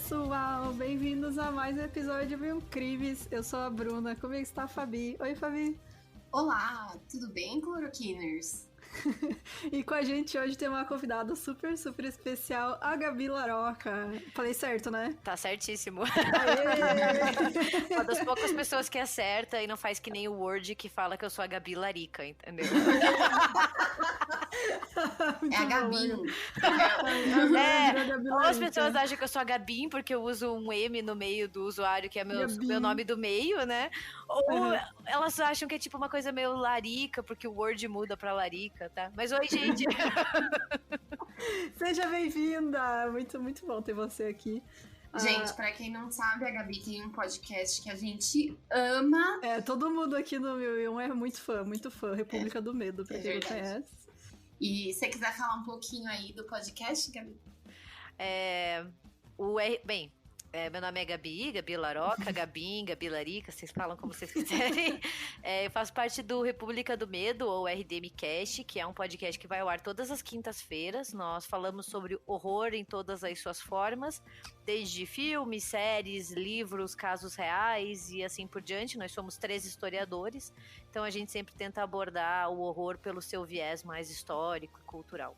pessoal, bem-vindos a mais um episódio de Mil Crimes. Eu sou a Bruna, comigo está a Fabi. Oi, Fabi. Olá, tudo bem, cloroquiners? E com a gente hoje tem uma convidada super especial, a Gabi Laroca. Falei certo, né? Tá certíssimo. Aê! Uma das poucas pessoas que acerta e não faz que nem o Word que fala que eu sou a Gabi Larica, entendeu? É a Gabi. Ou as pessoas acham que eu sou a Gabin porque eu uso um M no meio do usuário, que é meu nome do meio, né? Ou elas acham que é tipo uma coisa meio Larica, porque o Word muda pra Larica, tá? Mas oi, gente! Seja bem-vinda! Muito bom ter você aqui. Gente, pra quem não sabe, a Gabi tem um podcast que a gente ama. Todo mundo aqui no 1001 é muito fã. República do Medo, pra quem não conhece. E se você quiser falar um pouquinho aí do podcast, Gabi? Meu nome é Gabi Laroca, Gabin, Gabi Larica, vocês falam como vocês quiserem. Eu faço parte do República do Medo, ou RDMcast, que é um podcast que vai ao ar todas as quintas-feiras. Nós falamos sobre horror em todas as suas formas, desde filmes, séries, livros, casos reais e assim por diante. Nós somos 3 historiadores, então a gente sempre tenta abordar o horror pelo seu viés mais histórico e cultural.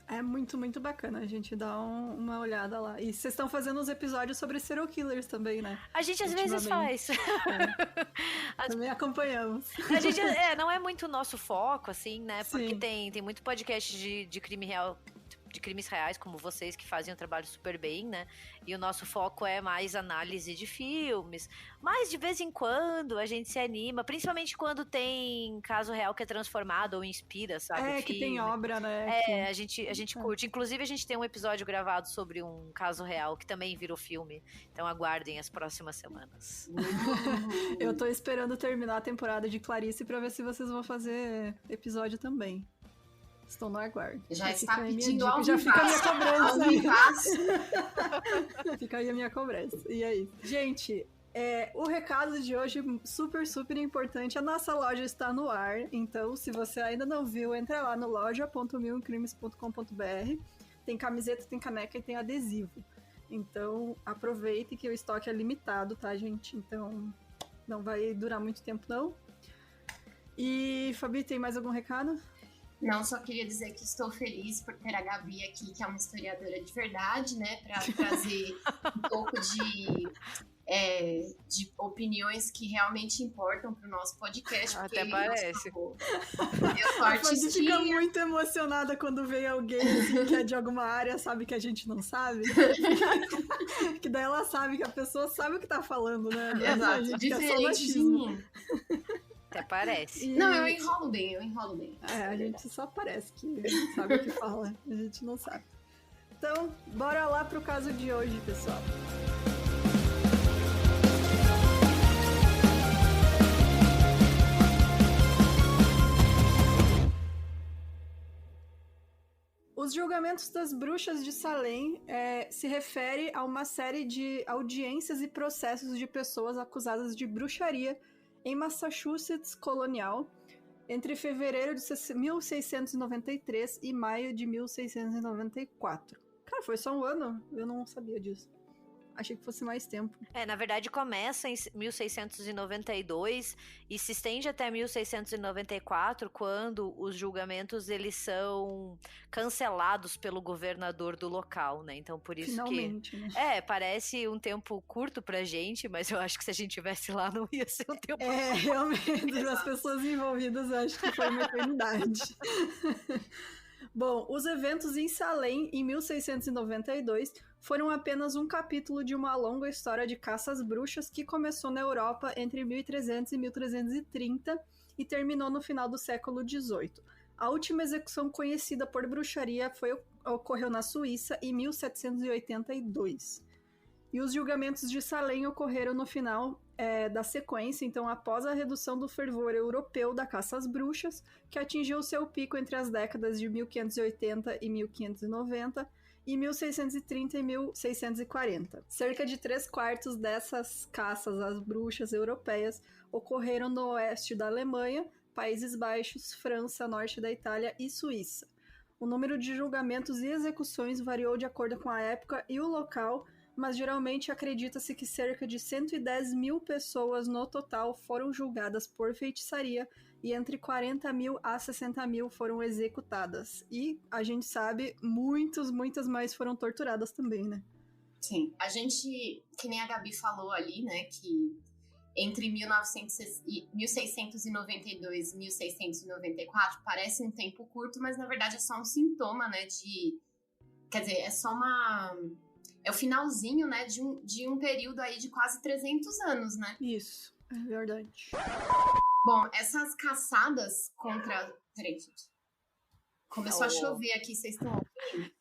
É muito bacana, a gente dá uma olhada lá. E vocês estão fazendo uns episódios sobre serial killers também, né? A gente às vezes faz. Também acompanhamos. A gente, não é muito o nosso foco, assim, né? Porque tem muito podcast de crime real, de crimes reais, como vocês, que fazem um trabalho super bem, né? E o nosso foco é mais análise de filmes. Mas, de vez em quando, a gente se anima, principalmente quando tem caso real que é transformado ou inspira, sabe? Que tem obra, né? A gente curte. Inclusive, a gente tem um episódio gravado sobre um caso real que também virou filme. Então, aguardem as próximas semanas. Eu tô esperando terminar a temporada de Clarice pra ver se vocês vão fazer episódio também. Estou no aguardo. Já está pedindo ao já fica a minha cobrança. Aí. Fica aí a minha cobrança. E aí? Gente, o recado de hoje super importante. A nossa loja está no ar. Então, se você ainda não viu, entra lá no loja.milcrimes.com.br. Tem camiseta, tem caneca e tem adesivo. Então, aproveite que o estoque é limitado, tá, gente? Então, não vai durar muito tempo, não. E, Fabi, tem mais algum recado? Não, só queria dizer que estou feliz por ter a Gabi aqui, que é uma historiadora de verdade, né? Para trazer um pouco de opiniões que realmente importam para o nosso podcast. Até parece. A gente fica muito emocionada quando vem alguém assim, que é de alguma área, sabe que a gente não sabe. Que daí ela sabe que a pessoa sabe o que tá falando, né? Exato, diferente de mim. Até parece. Não, eu enrolo bem. A gente só parece que sabe o que fala, a gente não sabe. Então, bora lá pro caso de hoje, pessoal. Os julgamentos das bruxas de Salem se refere a uma série de audiências e processos de pessoas acusadas de bruxaria em Massachusetts colonial, entre fevereiro de 1693 e maio de 1694. Cara, foi só um ano? Eu não sabia disso. Achei que fosse mais tempo. Na verdade começa em 1692 e se estende até 1694, quando os julgamentos eles são cancelados pelo governador do local, né? Então por isso finalmente, que... né? Parece um tempo curto pra gente, mas eu acho que se a gente estivesse lá não ia ser um tempo curto. Realmente, as pessoas envolvidas eu acho que foi uma eternidade. Bom, os eventos em Salem, em 1692, foram apenas um capítulo de uma longa história de caça às bruxas que começou na Europa entre 1300 e 1330 e terminou no final do século XVIII. A última execução conhecida por bruxaria ocorreu na Suíça em 1782. E os julgamentos de Salem ocorreram no final da sequência, então após a redução do fervor europeu da caça às bruxas, que atingiu seu pico entre as décadas de 1580 e 1590, e 1630 e 1640. Cerca de 3/4 dessas caças às bruxas europeias ocorreram no oeste da Alemanha, Países Baixos, França, norte da Itália e Suíça. O número de julgamentos e execuções variou de acordo com a época e o local, mas geralmente acredita-se que cerca de 110 mil pessoas no total foram julgadas por feitiçaria e entre 40 mil a 60 mil foram executadas. E a gente sabe, muitas mais foram torturadas também, né? Sim, a gente, que nem a Gabi falou ali, né, que entre 1692 e 1694 parece um tempo curto, mas na verdade é só um sintoma, né, quer dizer, é o finalzinho, né, de um período aí de quase 300 anos, né? Isso, é verdade. Bom, essas caçadas contra... Peraí, gente. Começou a chover aqui, vocês estão ouvindo?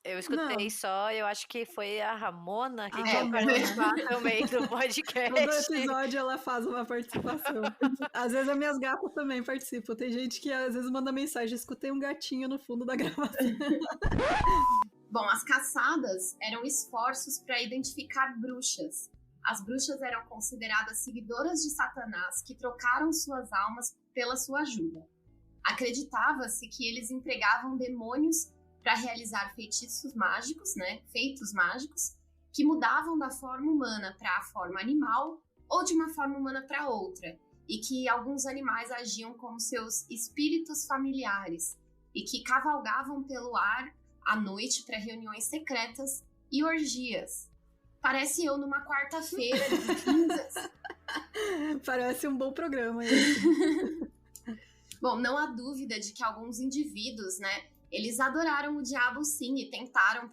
Eu escutei só, eu acho que foi a Ramona que quer participar também do podcast. Todo episódio ela faz uma participação. Às vezes as minhas gatas também participam. Tem gente que às vezes manda mensagem, escutei um gatinho no fundo da gravação. Bom, as caçadas eram esforços para identificar bruxas. As bruxas eram consideradas seguidoras de Satanás que trocaram suas almas pela sua ajuda. Acreditava-se que eles empregavam demônios para realizar feitiços mágicos, né, feitos mágicos, que mudavam da forma humana para a forma animal ou de uma forma humana para outra, e que alguns animais agiam como seus espíritos familiares e que cavalgavam pelo ar à noite para reuniões secretas e orgias. Parece eu numa quarta-feira de cinzas. Parece um bom programa. Bom, não há dúvida de que alguns indivíduos, né, eles adoraram o diabo sim e tentaram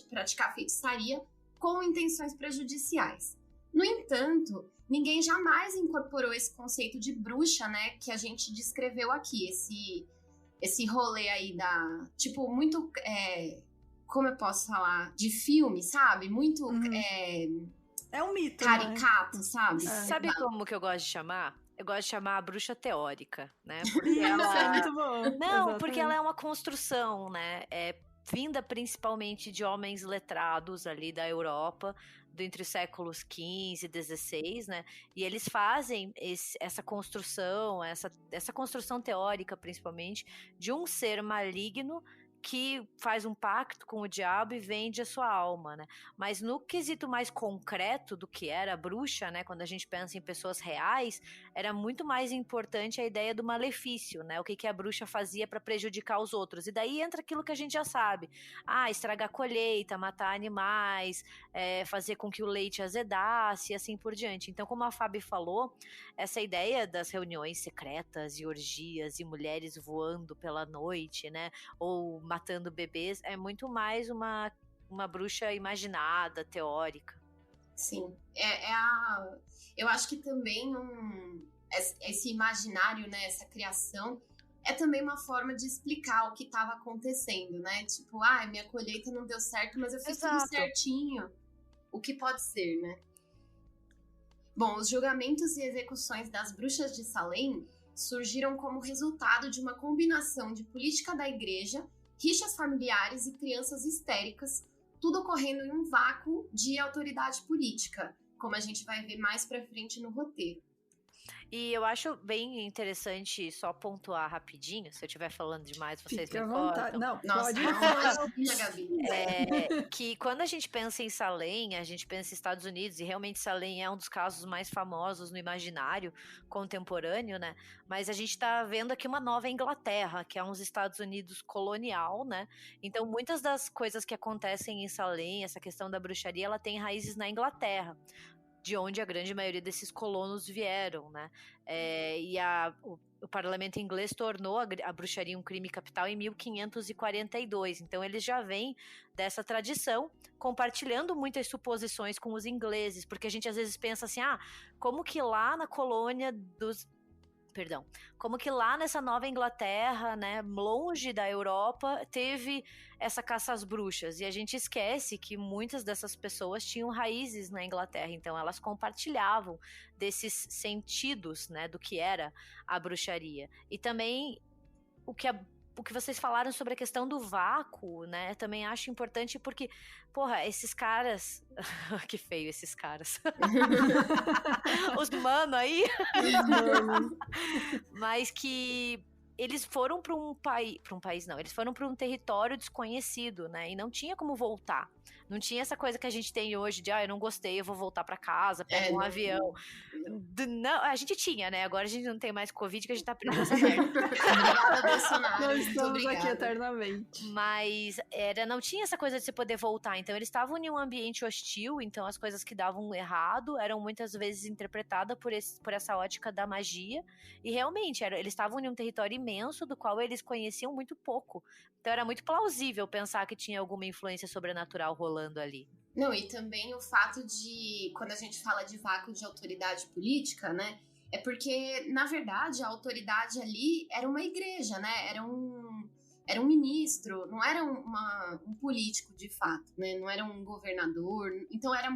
praticar feitiçaria com intenções prejudiciais. No entanto, ninguém jamais incorporou esse conceito de bruxa, né, que a gente descreveu aqui, esse rolê aí tipo, muito, como eu posso falar, de filme, sabe? Muito, é um mito, caricato, né? sabe? Sabe como que eu gosto de chamar? Eu gosto de chamar a bruxa teórica, né? Porque ela... é muito bom. Não, Exatamente. porque ela é uma construção, né? Vinda principalmente de homens letrados ali da Europa, entre os séculos XV e XVI, né? E eles fazem essa construção, essa construção teórica, principalmente, de um ser maligno que faz um pacto com o diabo e vende a sua alma, né? Mas no quesito mais concreto do que era a bruxa, né? Quando a gente pensa em pessoas reais, era muito mais importante a ideia do malefício, né? O que a bruxa fazia para prejudicar os outros. E daí entra aquilo que a gente já sabe. Estragar a colheita, matar animais, fazer com que o leite azedasse e assim por diante. Então, como a Fabi falou, essa ideia das reuniões secretas e orgias e mulheres voando pela noite, né? Ou matando bebês, é muito mais uma bruxa imaginada, teórica. Sim, eu acho que também esse imaginário, né, essa criação, é também uma forma de explicar o que estava acontecendo, né? Tipo, minha colheita não deu certo, mas eu fiz tudo certinho. O que pode ser, né? Bom, os julgamentos e execuções das bruxas de Salem surgiram como resultado de uma combinação de política da igreja, rixas familiares e crianças histéricas, tudo ocorrendo em um vácuo de autoridade política, como a gente vai ver mais pra frente no roteiro. E eu acho bem interessante só pontuar rapidinho, se eu estiver falando demais, vocês Fique me à vontade. cortam. Não, Nossa, pode falar. Gabi. Que quando a gente pensa em Salem, a gente pensa em Estados Unidos, e realmente Salem é um dos casos mais famosos no imaginário contemporâneo, né? Mas a gente tá vendo aqui uma nova Inglaterra, que é uns Estados Unidos colonial, né? Então, muitas das coisas que acontecem em Salem, essa questão da bruxaria, ela tem raízes na Inglaterra, de onde a grande maioria desses colonos vieram, né? O parlamento inglês tornou a bruxaria um crime capital em 1542, então eles já vêm dessa tradição, compartilhando muitas suposições com os ingleses, porque a gente às vezes pensa assim, como que lá na colônia como que lá nessa Nova Inglaterra, né, longe da Europa, teve essa caça às bruxas, e a gente esquece que muitas dessas pessoas tinham raízes na Inglaterra, então elas compartilhavam desses sentidos, né, do que era a bruxaria. E também o que vocês falaram sobre a questão do vácuo, né, também acho importante porque, esses caras... que feio esses caras. Os mano aí. Mas que eles foram para um país, não, eles foram para um território desconhecido, né? E não tinha como voltar. Não tinha essa coisa que a gente tem hoje de, eu não gostei, eu vou voltar para casa, pego um avião. Não, a gente tinha, né? Agora a gente não tem mais Covid, que a gente tá preso nessa merda. Obrigada, Bolsonaro. Nós estamos aqui eternamente. Mas não tinha essa coisa de você poder voltar. Então eles estavam em um ambiente hostil, então as coisas que davam errado eram muitas vezes interpretadas por essa ótica da magia. E realmente, eles estavam em um território imenso do qual eles conheciam muito pouco. Então era muito plausível pensar que tinha alguma influência sobrenatural rolando ali. Não, e também o fato de, quando a gente fala de vácuo de autoridade política, né? É porque, na verdade, a autoridade ali era uma igreja, né? Era um ministro, não era um político de fato, né? Não era um governador. Então era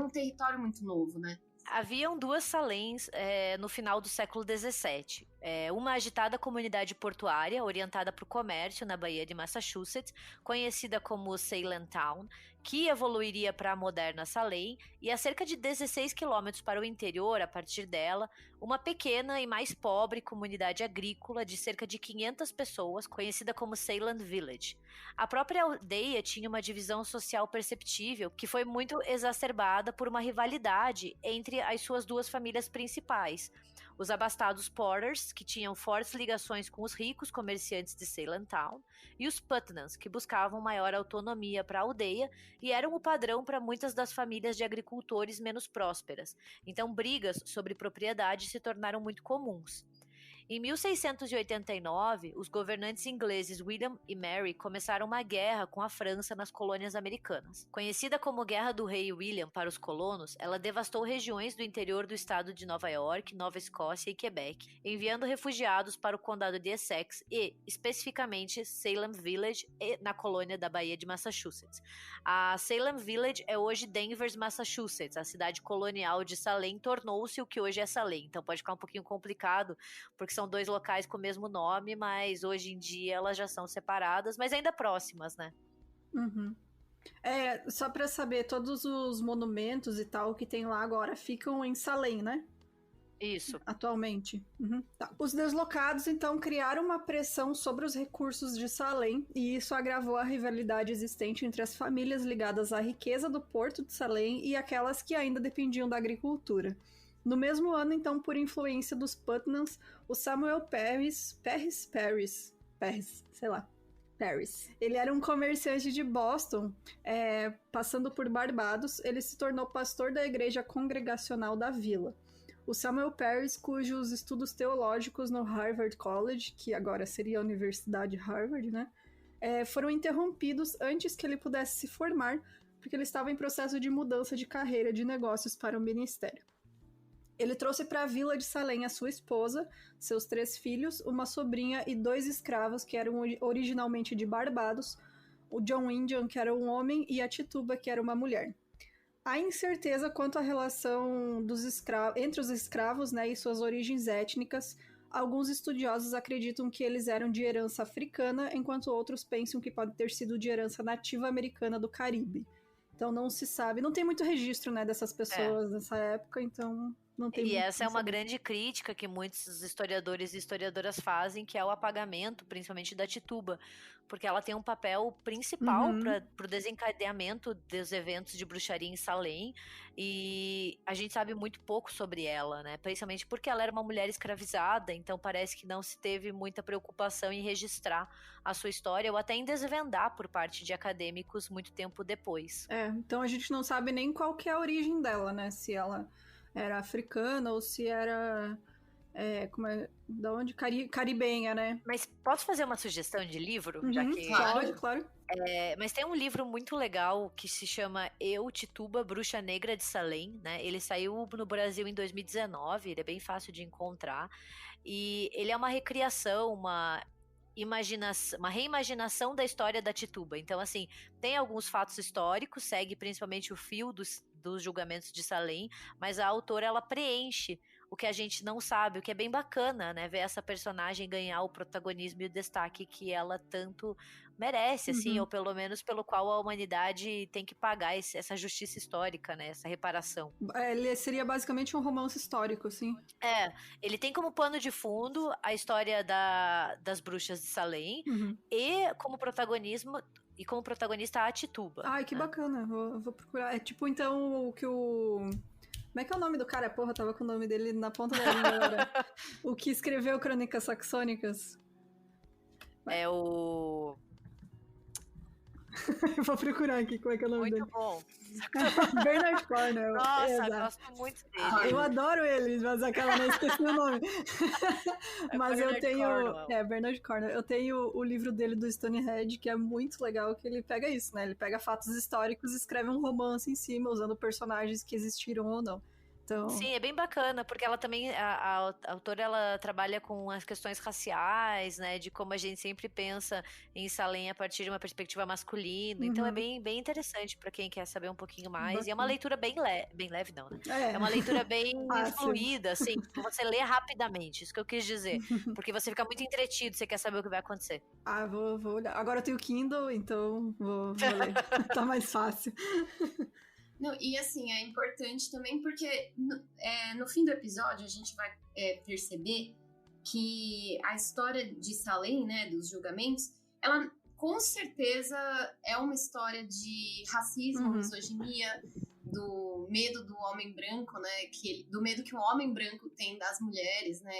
um território muito novo, né? Haviam duas Saléns no final do século XVII. Uma agitada comunidade portuária orientada para o comércio na Baía de Massachusetts, conhecida como Salem Town, que evoluiria para a moderna Salem, e a cerca de 16 quilômetros para o interior, a partir dela, uma pequena e mais pobre comunidade agrícola de cerca de 500 pessoas, conhecida como Salem Village. A própria aldeia tinha uma divisão social perceptível, que foi muito exacerbada por uma rivalidade entre as suas duas famílias principais. Os abastados Porters, que tinham fortes ligações com os ricos comerciantes de Salem Town, e os Putnams, que buscavam maior autonomia para a aldeia e eram o padrão para muitas das famílias de agricultores menos prósperas. Então, brigas sobre propriedade se tornaram muito comuns. Em 1689, os governantes ingleses William e Mary começaram uma guerra com a França nas colônias americanas. Conhecida como Guerra do Rei William para os colonos, ela devastou regiões do interior do estado de Nova York, Nova Escócia e Quebec, enviando refugiados para o condado de Essex e, especificamente, Salem Village na colônia da Baía de Massachusetts. A Salem Village é hoje Danvers, Massachusetts. A cidade colonial de Salem tornou-se o que hoje é Salem. Então pode ficar um pouquinho complicado, porque são dois locais com o mesmo nome, mas hoje em dia elas já são separadas, mas ainda próximas, né? Uhum. Só pra saber, todos os monumentos e tal que tem lá agora ficam em Salem, né? Isso. Atualmente. Uhum. Tá. Os deslocados, então, criaram uma pressão sobre os recursos de Salem, e isso agravou a rivalidade existente entre as famílias ligadas à riqueza do porto de Salem e aquelas que ainda dependiam da agricultura. No mesmo ano, então, por influência dos Putnams, o Samuel Parris, ele era um comerciante de Boston, passando por Barbados, ele se tornou pastor da igreja congregacional da vila. O Samuel Parris, cujos estudos teológicos no Harvard College, que agora seria a Universidade Harvard, né, foram interrompidos antes que ele pudesse se formar, porque ele estava em processo de mudança de carreira de negócios para o ministério. Ele trouxe para a vila de Salem a sua esposa, seus 3 filhos, uma sobrinha e 2 escravos que eram originalmente de Barbados, o John Indian, que era um homem, e a Tituba, que era uma mulher. Há incerteza quanto à relação entre os escravos, né, e suas origens étnicas. Alguns estudiosos acreditam que eles eram de herança africana, enquanto outros pensam que pode ter sido de herança nativa americana do Caribe. Então não se sabe, não tem muito registro, né, dessas pessoas nessa época, então não tem. E essa é uma grande crítica que muitos historiadores e historiadoras fazem, que é o apagamento, principalmente da Tituba, porque ela tem um papel principal para o desencadeamento dos eventos de bruxaria em Salem, e a gente sabe muito pouco sobre ela, né? Principalmente porque ela era uma mulher escravizada, então parece que não se teve muita preocupação em registrar a sua história ou até em desvendar por parte de acadêmicos muito tempo depois. Então a gente não sabe nem qual que é a origem dela, né? Se ela era africana ou se era da onde? Caribenha, né? Mas posso fazer uma sugestão de livro? Já que... Claro. Mas tem um livro muito legal que se chama Eu, Tituba, Bruxa Negra de Salem, né? Ele saiu no Brasil em 2019, ele é bem fácil de encontrar. E ele é uma recriação, uma reimaginação da história da Tituba. Então, assim, tem alguns fatos históricos, segue principalmente o fio dos julgamentos de Salem, mas a autora, ela preenche o que a gente não sabe, o que é bem bacana, né? Ver essa personagem ganhar o protagonismo e o destaque que ela tanto merece, assim, ou pelo menos pelo qual a humanidade tem que pagar essa justiça histórica, né? Essa reparação. Ele seria basicamente um romance histórico, assim. Ele tem como pano de fundo a história das bruxas de Salem e como protagonista a Tituba. Ai, que bacana, vou procurar. É tipo, então, o que o... Como é que é o nome do cara? Porra, tava com o nome dele na ponta da língua agora. O que escreveu Crônicas Saxônicas. É o... Vou procurar aqui como é que é o nome dele. Muito bom. Bernard Cornwell. Nossa, gosto muito dele. Eu adoro ele, mas aquela não esqueci o nome. Mas eu tenho... Bernard Cornwell. Eu tenho o livro dele do Stonehead, que é muito legal, que ele pega isso, né? Ele pega fatos históricos e escreve um romance em cima, usando personagens que existiram ou não. Então... Sim, é bem bacana, porque ela também, a autora, ela trabalha com as questões raciais, né, de como a gente sempre pensa em Salem a partir de uma perspectiva masculina, então é bem interessante para quem quer saber um pouquinho mais, bacana. E é uma leitura bem leve não, né, é uma leitura bem fluida, assim, você lê rapidamente, isso que eu quis dizer, porque você fica muito entretido, você quer saber o que vai acontecer. Vou olhar, agora eu tenho Kindle, então vou ler, tá mais fácil. Não, e assim, é importante também porque no fim do episódio a gente vai perceber que a história de Salem, né, dos julgamentos, ela com certeza é uma história de racismo, misoginia, do medo do homem branco, né, do medo que o homem branco tem das mulheres, né,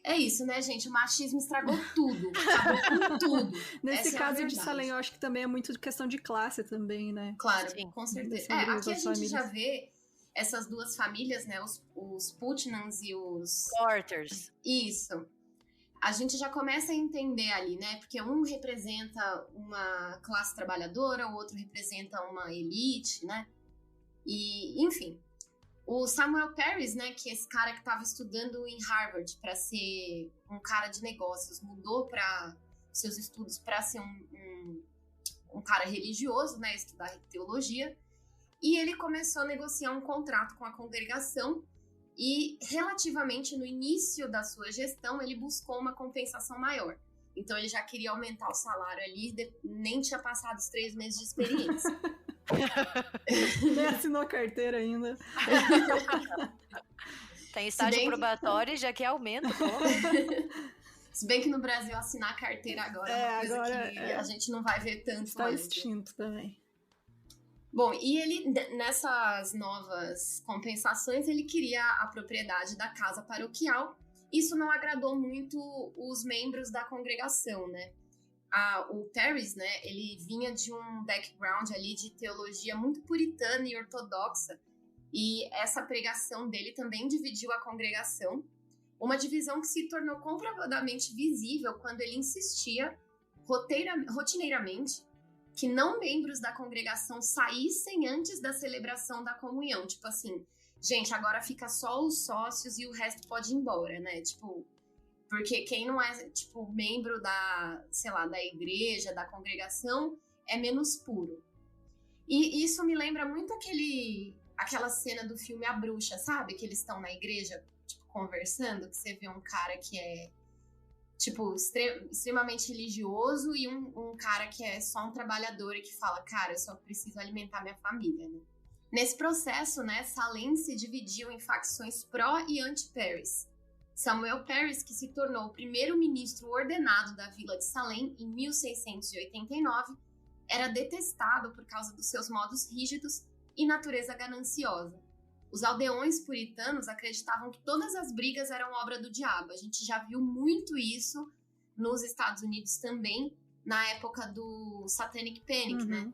É isso, né, gente? O machismo estragou tudo. Acabou com tudo. Nesse caso de Salem, eu acho que também é muito de questão de classe também, né? Claro, sim, com certeza. Aqui a gente já vê essas duas famílias, né? Os Putnams e os... Porters. Isso. A gente já começa a entender ali, né? Porque um representa uma classe trabalhadora, o outro representa uma elite, né? E, enfim... O Samuel Parris, né, que é esse cara que estava estudando em Harvard para ser um cara de negócios, mudou para seus estudos para ser um cara religioso, né, estudar teologia, e ele começou a negociar um contrato com a congregação e, relativamente no início da sua gestão, ele buscou uma compensação maior. Então, ele já queria aumentar o salário ali, nem tinha passado os 3 meses de experiência. Nem assinou a carteira ainda. Tem estágio probatório e já quer aumento, pô. Se bem que no Brasil assinar a carteira agora é uma coisa agora, que a gente não vai ver tanto. Está extinto também. Bom, e ele, nessas novas compensações, ele queria a propriedade da casa paroquial. Isso não agradou muito os membros da congregação, né? O Parris, né, ele vinha de um background ali de teologia muito puritana e ortodoxa, e essa pregação dele também dividiu a congregação, uma divisão que se tornou comprovadamente visível quando ele insistia rotineiramente que não membros da congregação saíssem antes da celebração da comunhão, tipo assim, gente, agora fica só os sócios e o resto pode ir embora, né, tipo... Porque quem não é, tipo, membro da, sei lá, da igreja, da congregação, é menos puro. E isso me lembra muito aquela cena do filme A Bruxa, sabe? Que eles estão na igreja, tipo, conversando, que você vê um cara que é, tipo, extremamente religioso e um cara que é só um trabalhador e que fala, cara, eu só preciso alimentar minha família, né? Nesse processo, né, Salem se dividiu em facções pró e anti-Parris. Samuel Parris, que se tornou o primeiro ministro ordenado da vila de Salem em 1689, era detestado por causa dos seus modos rígidos e natureza gananciosa. Os aldeões puritanos acreditavam que todas as brigas eram obra do diabo. A gente já viu muito isso nos Estados Unidos também, na época do Satanic Panic, né?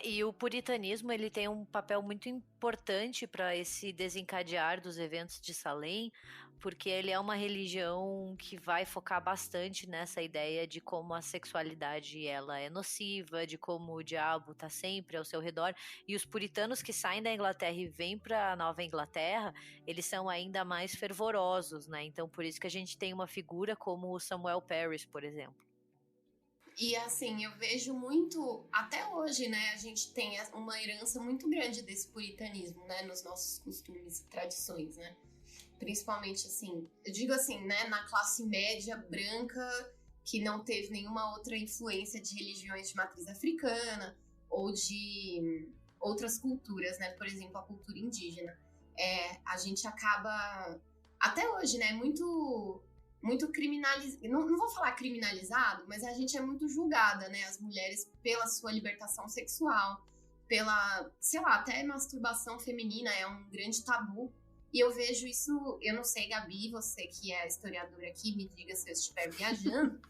E o puritanismo, ele tem um papel muito importante para esse desencadear dos eventos de Salem, porque ele é uma religião que vai focar bastante nessa ideia de como a sexualidade ela é nociva, de como o diabo está sempre ao seu redor, e os puritanos que saem da Inglaterra e vêm para a Nova Inglaterra, eles são ainda mais fervorosos, né? Então por isso que a gente tem uma figura como o Samuel Parris, por exemplo. E assim, eu vejo muito, até hoje, né, a gente tem uma herança muito grande desse puritanismo, né, nos nossos costumes e tradições, né, principalmente assim, eu digo assim, né, na classe média branca que não teve nenhuma outra influência de religiões de matriz africana ou de outras culturas, né? Por exemplo, a cultura indígena. A gente acaba, até hoje, né? Muito criminalizado, não vou falar criminalizado, mas a gente é muito julgada, né? As mulheres pela sua libertação sexual, pela, sei lá, até masturbação feminina é um grande tabu. E eu vejo isso, eu não sei, Gabi, você que é historiadora aqui, me diga se eu estiver viajando,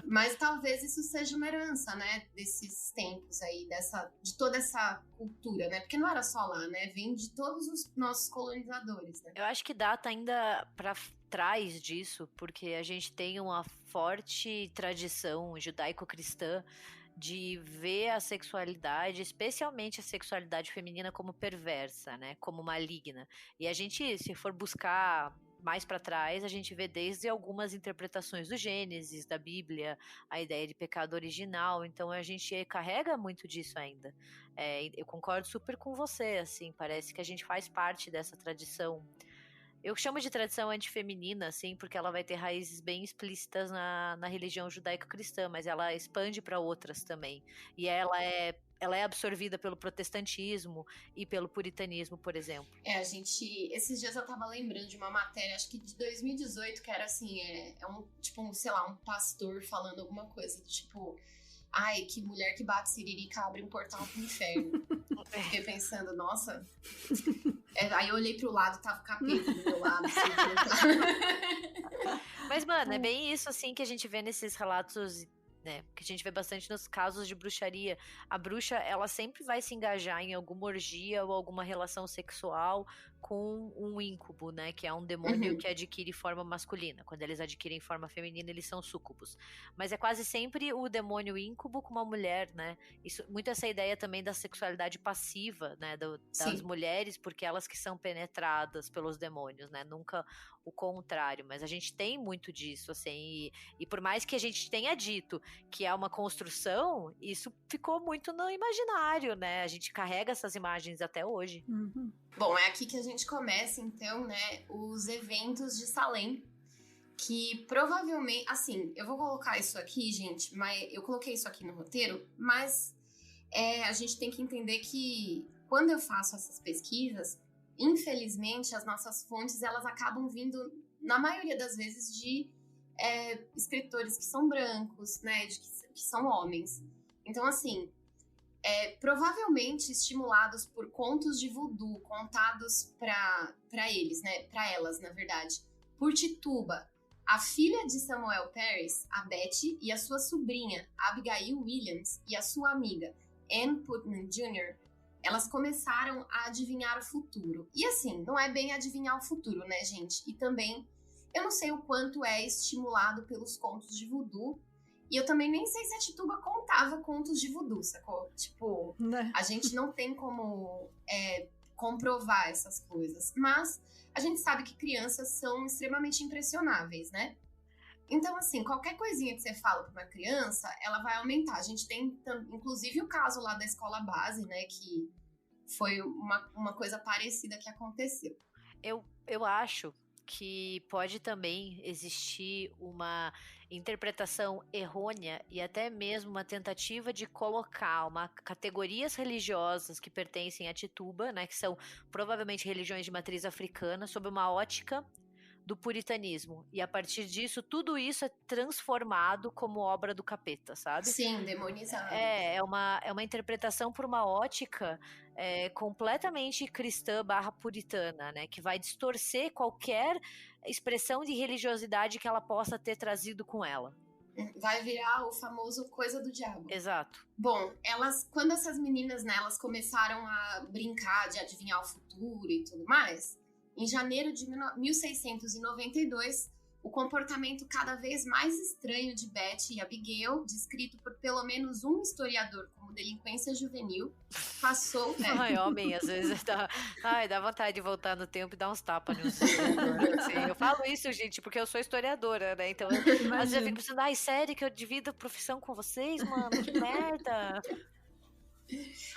mas talvez isso seja uma herança, né, desses tempos aí, de toda essa cultura, né, porque não era só lá, né, vem de todos os nossos colonizadores, né. Eu acho que data ainda para trás disso, porque a gente tem uma forte tradição judaico-cristã de ver a sexualidade, especialmente a sexualidade feminina, como perversa, né, como maligna. E a gente, se for buscar mais para trás, a gente vê desde algumas interpretações do Gênesis, da Bíblia, a ideia de pecado original. Então a gente carrega muito disso ainda. Eu concordo super com você, assim, parece que a gente faz parte dessa tradição. Eu chamo de tradição antifeminina, assim, porque ela vai ter raízes bem explícitas na religião judaico-cristã, mas ela expande para outras também. E ela é absorvida pelo protestantismo e pelo puritanismo, por exemplo. Esses dias eu tava lembrando de uma matéria, acho que de 2018, que era assim, sei lá, um pastor falando alguma coisa, tipo, ai, que mulher que bate siririca abre um portal pro inferno. Fiquei pensando, nossa... aí eu olhei pro lado, tava o capeta do meu lado. Assim, mas, mano, é bem isso, assim, que a gente vê nesses relatos, né, que a gente vê bastante nos casos de bruxaria. A bruxa, ela sempre vai se engajar em alguma orgia ou alguma relação sexual com um íncube, né, que é um demônio que adquire forma masculina. Quando eles adquirem forma feminina, eles são súcubos. Mas é quase sempre o demônio íncube com uma mulher, né? Muito essa ideia também da sexualidade passiva, né, das mulheres, porque elas que são penetradas pelos demônios, né? Nunca o contrário, mas a gente tem muito disso, assim, e por mais que a gente tenha dito que é uma construção, isso ficou muito no imaginário, né? A gente carrega essas imagens até hoje. Bom, é aqui que a gente começa, então, né, os eventos de Salem, que provavelmente, assim, eu vou colocar isso aqui, gente, mas eu coloquei isso aqui no roteiro, mas a gente tem que entender que quando eu faço essas pesquisas, infelizmente, as nossas fontes, elas acabam vindo, na maioria das vezes, de escritores que são brancos, né, que são homens. Então, assim, provavelmente estimulados por contos de voodoo contados para eles, né, para elas, na verdade, por Tituba, a filha de Samuel Parris, a Betty, e a sua sobrinha, Abigail Williams, e a sua amiga, Ann Putnam Jr., elas começaram a adivinhar o futuro. E assim, não é bem adivinhar o futuro, né, gente? E também, eu não sei o quanto é estimulado pelos contos de voodoo, e eu também nem sei se a Tituba contava contos de voodoo, sacou? Tipo, a gente não tem como comprovar essas coisas. Mas a gente sabe que crianças são extremamente impressionáveis, né? Então, assim, qualquer coisinha que você fala para uma criança, ela vai aumentar. A gente tem, inclusive, o caso lá da escola base, né? Que foi uma coisa parecida que aconteceu. Eu acho que pode também existir uma interpretação errônea e até mesmo uma tentativa de colocar categorias religiosas que pertencem a Tituba, né, que são provavelmente religiões de matriz africana, sob uma ótica do puritanismo. E a partir disso, tudo isso é transformado como obra do capeta, sabe? Sim, demonizado. É uma interpretação por uma ótica completamente cristã / puritana, né? Que vai distorcer qualquer expressão de religiosidade que ela possa ter trazido com ela. Vai virar o famoso coisa do diabo. Exato. Bom, quando essas meninas, né, elas começaram a brincar de adivinhar o futuro e tudo mais, em janeiro de 1692, o comportamento cada vez mais estranho de Betty e Abigail, descrito por pelo menos um historiador como delinquência juvenil, passou... Ai, homem, às vezes dá vontade de voltar no tempo e dar uns tapas nos historiadores. Assim. Eu falo isso, gente, porque eu sou historiadora, né? Então, às vezes eu fico pensando, ai, sério que eu divido a profissão com vocês, mano? Que merda!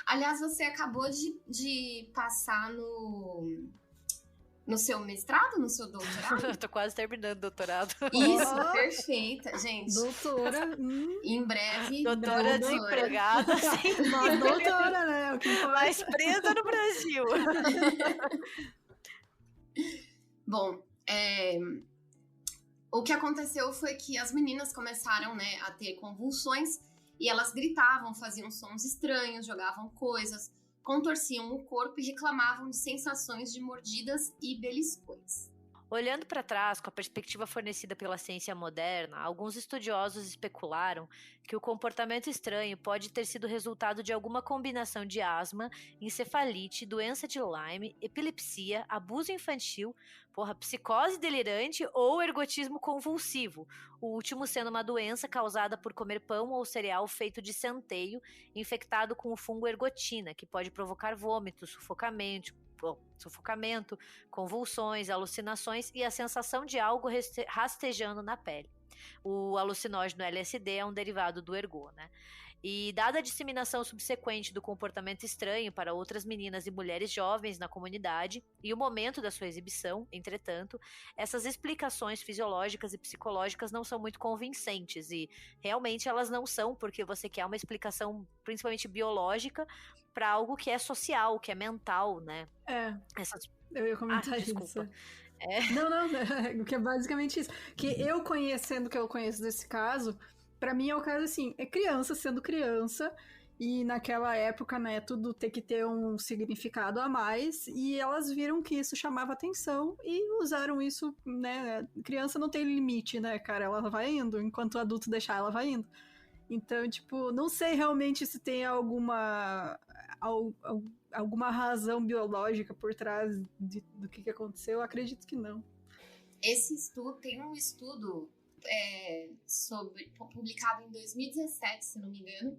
Aliás, você acabou de passar No seu mestrado, no seu doutorado? Eu tô quase terminando o doutorado. Isso, perfeita, gente. Doutora. Em breve. Doutora desempregada, sim. Mas doutora, né? O que importa. Mas presa no Brasil. Bom, o que aconteceu foi que as meninas começaram, né, a ter convulsões e elas gritavam, faziam sons estranhos, jogavam coisas, contorciam o corpo e reclamavam de sensações de mordidas e beliscões. Olhando para trás, com a perspectiva fornecida pela ciência moderna, alguns estudiosos especularam que o comportamento estranho pode ter sido resultado de alguma combinação de asma, encefalite, doença de Lyme, epilepsia, abuso infantil, psicose delirante ou ergotismo convulsivo, o último sendo uma doença causada por comer pão ou cereal feito de centeio, infectado com o fungo ergotina, que pode provocar vômitos, sufocamento, convulsões, alucinações e a sensação de algo rastejando na pele. O alucinógeno LSD é um derivado do ergo, né? E dada a disseminação subsequente do comportamento estranho para outras meninas e mulheres jovens na comunidade e o momento da sua exibição, entretanto, essas explicações fisiológicas e psicológicas não são muito convincentes e realmente elas não são, porque você quer uma explicação principalmente biológica para algo que é social, que é mental, né? Eu ia comentar isso. Desculpa. Não, que é basicamente isso. Que eu conhecendo o que eu conheço desse caso, pra mim é o caso assim, é criança sendo criança, e naquela época, né, tudo tem que ter um significado a mais, e elas viram que isso chamava atenção e usaram isso, né, criança não tem limite, né, cara, ela vai indo, enquanto o adulto deixar, ela vai indo. Então, tipo, não sei realmente se tem alguma razão biológica por trás do que aconteceu. Eu acredito que não. Tem um estudo publicado em 2017, se não me engano,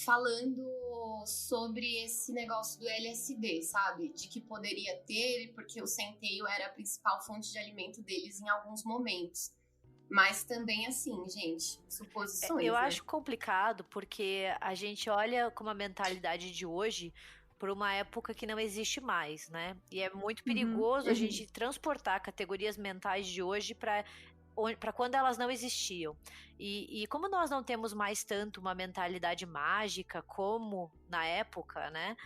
falando sobre esse negócio do LSD, sabe? De que poderia ter, porque o centeio era a principal fonte de alimento deles em alguns momentos. Mas também assim, gente, suposições. Eu acho complicado porque a gente olha com a mentalidade de hoje por uma época que não existe mais, né? E é muito perigoso a gente transportar categorias mentais de hoje para quando elas não existiam. E como nós não temos mais tanto uma mentalidade mágica como na época, né?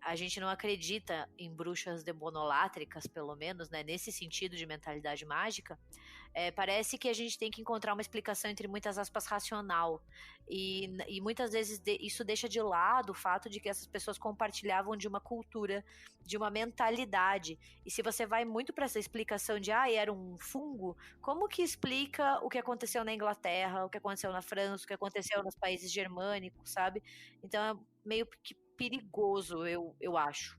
A gente não acredita em bruxas demonolátricas, pelo menos, né? Nesse sentido de mentalidade mágica. Parece que a gente tem que encontrar uma explicação, entre muitas aspas, racional. E muitas vezes isso deixa de lado o fato de que essas pessoas compartilhavam de uma cultura, de uma mentalidade. E se você vai muito para essa explicação de era um fungo, como que explica o que aconteceu na Inglaterra, o que aconteceu na França, o que aconteceu nos países germânicos, sabe? Então é meio que perigoso, eu acho.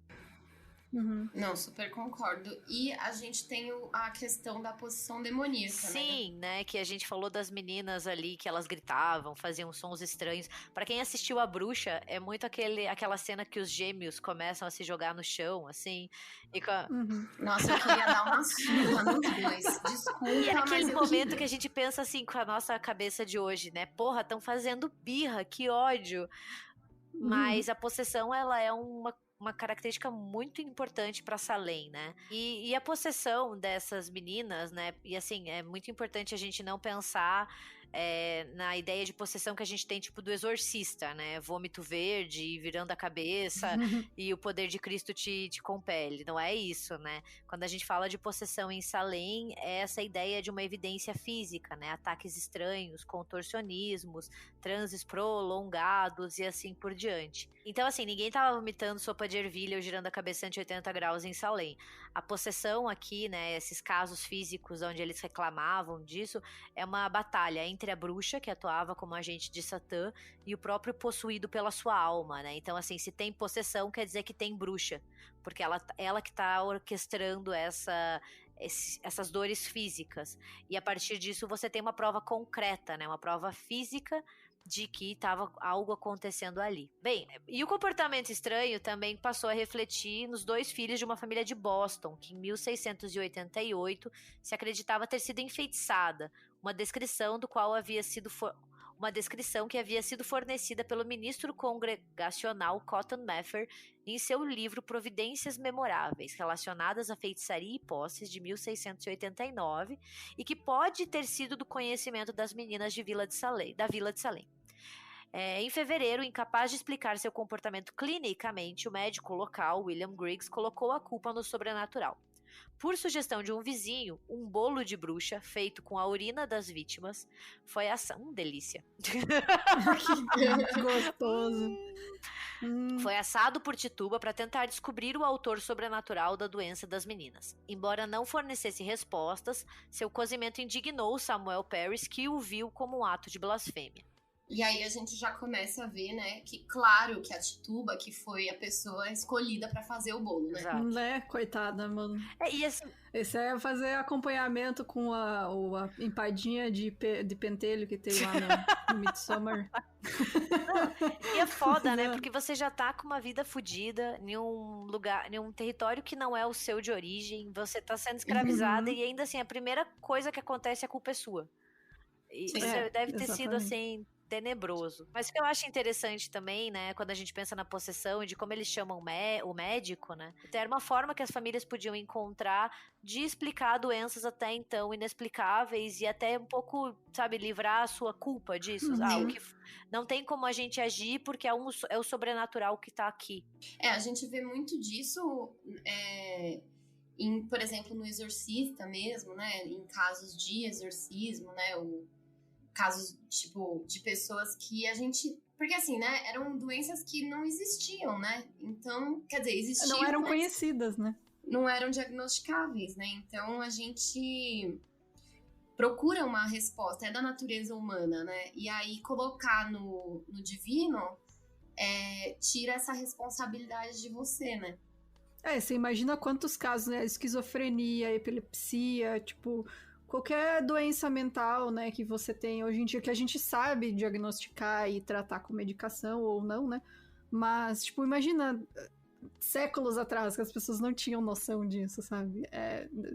Não, super concordo. E a gente tem a questão da possessão demoníaca, Sim, né? Que a gente falou das meninas ali, que elas gritavam, faziam sons estranhos. Pra quem assistiu A Bruxa, é muito aquela cena que os gêmeos começam a se jogar no chão, assim. Nossa, eu queria dar uma surra nos dois. Desculpa, e é aquele momento que a gente pensa assim, com a nossa cabeça de hoje, né? Porra, estão fazendo birra, que ódio. Mas a possessão, ela é uma característica muito importante para Salem, né? E a possessão dessas meninas, né? E assim, é muito importante a gente não pensar na ideia de possessão que a gente tem, tipo, do exorcista, né? Vômito verde, virando a cabeça e o poder de Cristo te compele. Não é isso, né? Quando a gente fala de possessão em Salem, é essa ideia de uma evidência física, né? Ataques estranhos, contorcionismos, transes prolongados e assim por diante. Então, assim, ninguém tava vomitando sopa de ervilha ou girando a cabeça 180 graus em Salem. A possessão aqui, né, esses casos físicos onde eles reclamavam disso, é uma batalha entre a bruxa, que atuava como agente de Satã, e o próprio possuído pela sua alma, né? Então, assim, se tem possessão, quer dizer que tem bruxa, porque ela que tá orquestrando essas dores físicas. E a partir disso você tem uma prova concreta, né? Uma prova física de que estava algo acontecendo ali. Bem, e o comportamento estranho também passou a refletir nos dois filhos de uma família de Boston, que em 1688 se acreditava ter sido enfeitiçada, uma descrição do qual havia sido uma descrição que havia sido fornecida pelo ministro congregacional Cotton Mather em seu livro Providências Memoráveis, relacionadas à feitiçaria e posses de 1689, e que pode ter sido do conhecimento das meninas da Vila de Salem. Em fevereiro, incapaz de explicar seu comportamento clinicamente, o médico local, William Griggs, colocou a culpa no sobrenatural. Por sugestão de um vizinho, um bolo de bruxa feito com a urina das vítimas foi delícia. Que gostoso. Foi assado por Tituba para tentar descobrir o autor sobrenatural da doença das meninas. Embora não fornecesse respostas, seu cozimento indignou Samuel Parris, que o viu como um ato de blasfêmia. E aí a gente já começa a ver, né, que claro que a Tituba que foi a pessoa escolhida pra fazer o bolo, né? Exato. Né, coitada, mano. E assim, Esse é fazer acompanhamento com a empadinha de pentelho que tem lá no Midsommar. e é foda, né? Porque você já tá com uma vida fodida em um lugar, em um território que não é o seu de origem, você tá sendo escravizada e ainda assim a primeira coisa que acontece, a culpa é sua. E Sim. isso deve ter sido Exatamente. assim tenebroso. Mas o que eu acho interessante também, né, quando a gente pensa na possessão e de como eles chamam o médico, né, era uma forma que as famílias podiam encontrar de explicar doenças até então inexplicáveis e até um pouco, sabe, livrar a sua culpa disso. O que não tem como a gente agir porque é o sobrenatural que tá aqui. A gente vê muito disso, por exemplo, no Exorcista mesmo, né, em casos de exorcismo, né, casos, tipo, de pessoas que a gente... Porque, assim, né, eram doenças que não existiam, né? Então, quer dizer, existiam, Não eram conhecidas, né? Não eram diagnosticáveis, né? Então, a gente procura uma resposta, é da natureza humana, né? E aí, colocar no divino tira essa responsabilidade de você, né? Você imagina quantos casos, né? Esquizofrenia, epilepsia, tipo... Qualquer doença mental, né, que você tem hoje em dia, que a gente sabe diagnosticar e tratar com medicação ou não, né? Mas, tipo, imagina séculos atrás que as pessoas não tinham noção disso, sabe?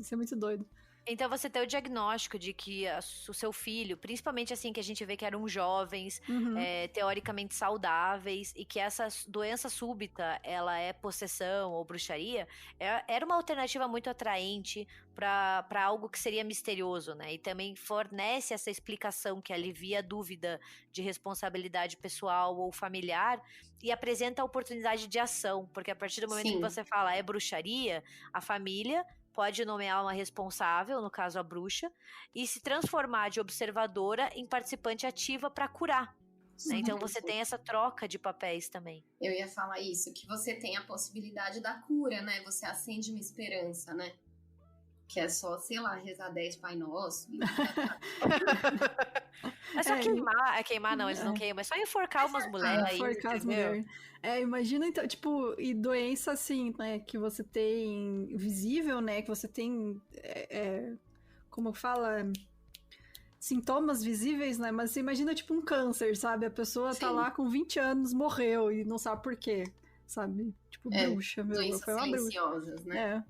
Isso é muito doido. Então você tem o diagnóstico de que o seu filho, principalmente assim que a gente vê que eram jovens, teoricamente saudáveis, e que essa doença súbita, ela é possessão ou bruxaria, era uma alternativa muito atraente para algo que seria misterioso, né? E também fornece essa explicação que alivia a dúvida de responsabilidade pessoal ou familiar e apresenta a oportunidade de ação, porque a partir do momento que você fala é bruxaria, a família pode nomear uma responsável, no caso a bruxa, e se transformar de observadora em participante ativa para curar. Né? Então você tem essa troca de papéis também. Eu ia falar isso, que você tem a possibilidade da cura, né? Você acende uma esperança, né? Que é só, sei lá, rezar 10 Pai Nosso. É só queimar não, eles não queimam, é só enforcar umas mulheres aí, enforcar as mulheres. Imagina então, tipo, e doença assim, né, que você tem visível, né, que você tem, como fala, sintomas visíveis, né, mas você imagina tipo um câncer, sabe, a pessoa tá lá com 20 anos, morreu e não sabe por quê, sabe, tipo bruxa, meu, foi uma bruxa. Né?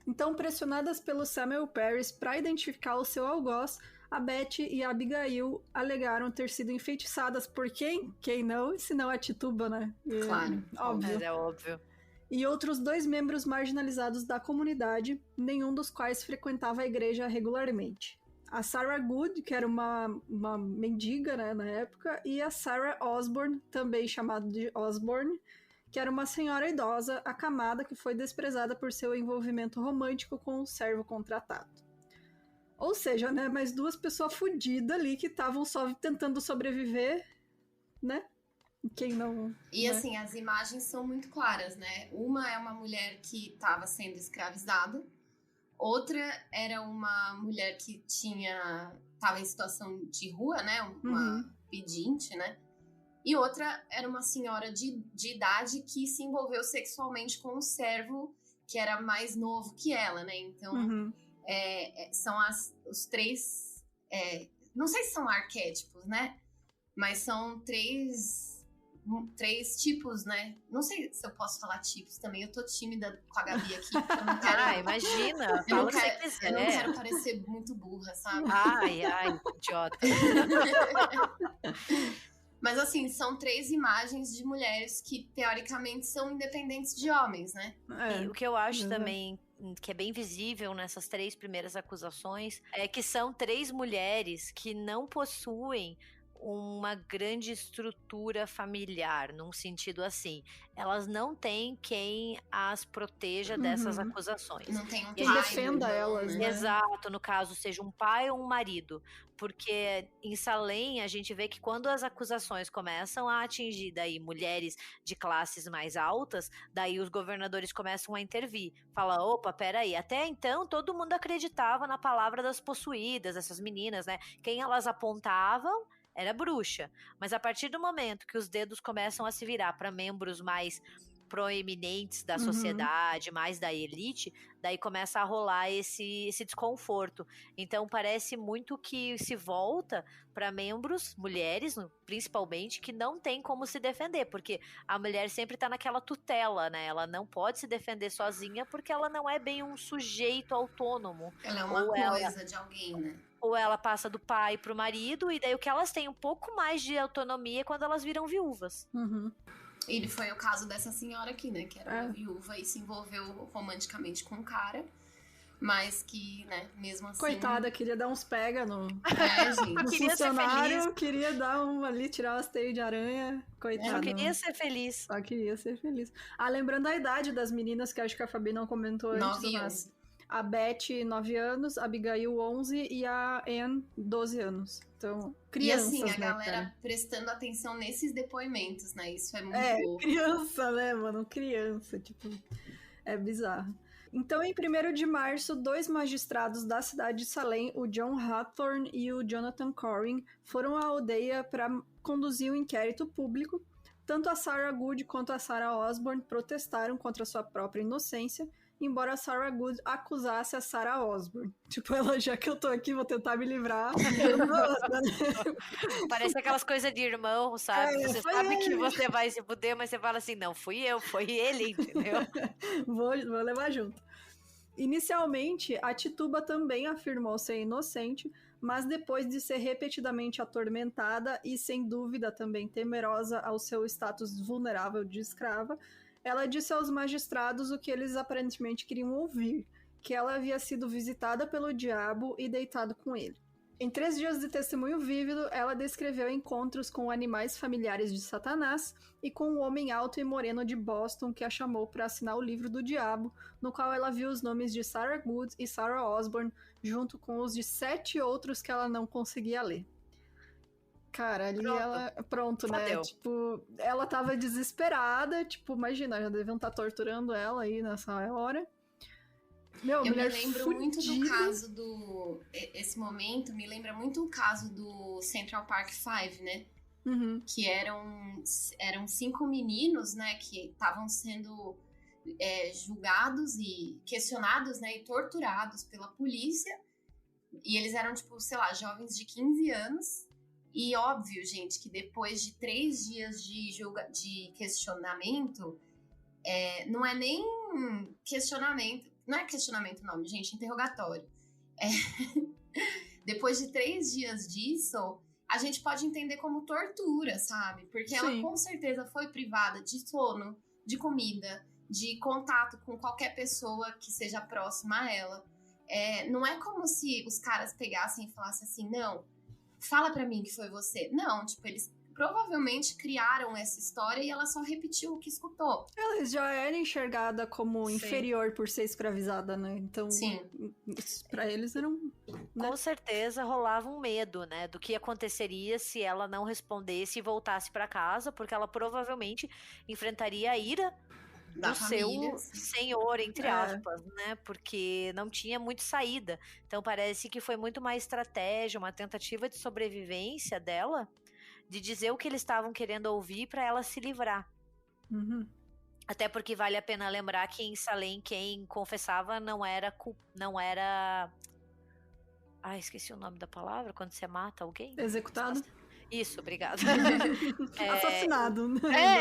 Então, pressionadas pelo Samuel Parris para identificar o seu algoz, a Beth e a Abigail alegaram ter sido enfeitiçadas por quem? Quem não? Se não a Tituba, né? Claro. Óbvio. Mas é óbvio. E outros 2 membros marginalizados da comunidade, nenhum dos quais frequentava a igreja regularmente. A Sarah Good, que era uma mendiga, né, na época, e a Sarah Osborne, também chamada de Osborne, que era uma senhora idosa, acamada, que foi desprezada por seu envolvimento romântico com um servo contratado. Ou seja, né, mais 2 pessoas fodidas ali que estavam só tentando sobreviver, né? Quem não... E né? assim, as imagens são muito claras, né? Uma é uma mulher que estava sendo escravizada, outra era uma mulher que estava em situação de rua, né? Uma pedinte, né? E outra era uma senhora de idade que se envolveu sexualmente com um servo que era mais novo que ela, né? Então, são os 3... não sei se são arquétipos, né? Mas são 3 três tipos, né? Não sei se eu posso falar tipos também. Eu tô tímida com a Gabi aqui. Eu não quero, imagina. eu não quero parecer muito burra, sabe? Ai, idiota. Mas assim, são 3 imagens de mulheres que teoricamente são independentes de homens, né? E o que eu acho também que é bem visível nessas 3 primeiras acusações é que são 3 mulheres que não possuem uma grande estrutura familiar, num sentido assim. Elas não têm quem as proteja dessas acusações. Não tem um quem pai, defenda elas, né? Exato, no caso, seja um pai ou um marido. Porque em Salem a gente vê que quando as acusações começam a atingir daí mulheres de classes mais altas, daí os governadores começam a intervir. Fala, opa, peraí, até então todo mundo acreditava na palavra das possuídas, essas meninas, né? Quem elas apontavam era bruxa. Mas a partir do momento que os dedos começam a se virar para membros mais proeminentes da sociedade, mais da elite, daí começa a rolar esse desconforto. Então parece muito que se volta para membros, mulheres principalmente, que não tem como se defender, porque a mulher sempre tá naquela tutela, né? Ela não pode se defender sozinha porque ela não é bem um sujeito autônomo. Ela é uma coisa de alguém, né? Ou ela passa do pai pro marido, e daí o que elas têm um pouco mais de autonomia é quando elas viram viúvas. E foi o caso dessa senhora aqui, né? Que era uma viúva e se envolveu romanticamente com um cara. Mas que, né, mesmo assim... Coitada, queria dar uns pega no gente. no funcionário, queria dar ali, tirar umas teias de aranha. Coitada. Só queria ser feliz. Só queria ser feliz. Lembrando a idade das meninas, que acho que a Fabi não comentou antes. 9 e 11. A Beth, 9 anos, a Abigail, 11 e a Anne, 12 anos. Então, crianças, e assim, a né, galera cara? prestando atenção nesses depoimentos, né? Isso é muito... criança, né, mano? Criança, tipo... É bizarro. Então, em 1º de março, 2 magistrados da cidade de Salem, o John Hathorne e o Jonathan Corin, foram à aldeia para conduzir um inquérito público. Tanto a Sarah Good quanto a Sarah Osborne protestaram contra sua própria inocência, embora a Sarah Good acusasse a Sarah Osborne. Tipo, ela, já que eu tô aqui, vou tentar me livrar. Parece aquelas coisas de irmão, sabe? Você sabe que você vai se fuder, mas você fala assim, não, fui eu, foi ele, entendeu? vou levar junto. Inicialmente, a Tituba também afirmou ser inocente, mas depois de ser repetidamente atormentada e, sem dúvida, também temerosa ao seu status vulnerável de escrava, ela disse aos magistrados o que eles aparentemente queriam ouvir, que ela havia sido visitada pelo diabo e deitado com ele. Em 3 dias de testemunho vívido, ela descreveu encontros com animais familiares de Satanás e com um homem alto e moreno de Boston que a chamou para assinar o livro do diabo, no qual ela viu os nomes de Sarah Good e Sarah Osborne, junto com os de 7 outros que ela não conseguia ler. Cara, ali Pronto, né? Tipo, ela tava desesperada, tipo, imagina, já deviam estar torturando ela aí nessa hora. Eu me lembro muito do caso do... Esse momento me lembra muito o caso do Central Park 5, né? Que eram 5 meninos, né? Que estavam sendo julgados e questionados, né? E torturados pela polícia. E eles eram, tipo, sei lá, jovens de 15 anos. E óbvio, gente, que depois de 3 dias de questionamento, não é nem questionamento, não é questionamento o nome, gente, interrogatório. Depois de 3 dias disso, a gente pode entender como tortura, sabe? Porque ela com certeza foi privada de sono, de comida, de contato com qualquer pessoa que seja próxima a ela. Não é como se os caras pegassem e falassem assim, não, fala pra mim que foi você. Não, tipo, eles provavelmente criaram essa história e ela só repetiu o que escutou. Ela já era enxergada como inferior por ser escravizada, né? Então, pra eles eram... Né? Com certeza rolava um medo, né? Do que aconteceria se ela não respondesse e voltasse pra casa, porque ela provavelmente enfrentaria a ira do seu senhor, entre aspas, né? Porque não tinha muito saída. Então parece que foi muito uma estratégia, uma tentativa de sobrevivência dela, de dizer o que eles estavam querendo ouvir para ela se livrar. Até porque vale a pena lembrar que em Salem quem confessava não era esqueci o nome da palavra, quando você mata alguém. Executado? Isso, obrigada. Assassinado.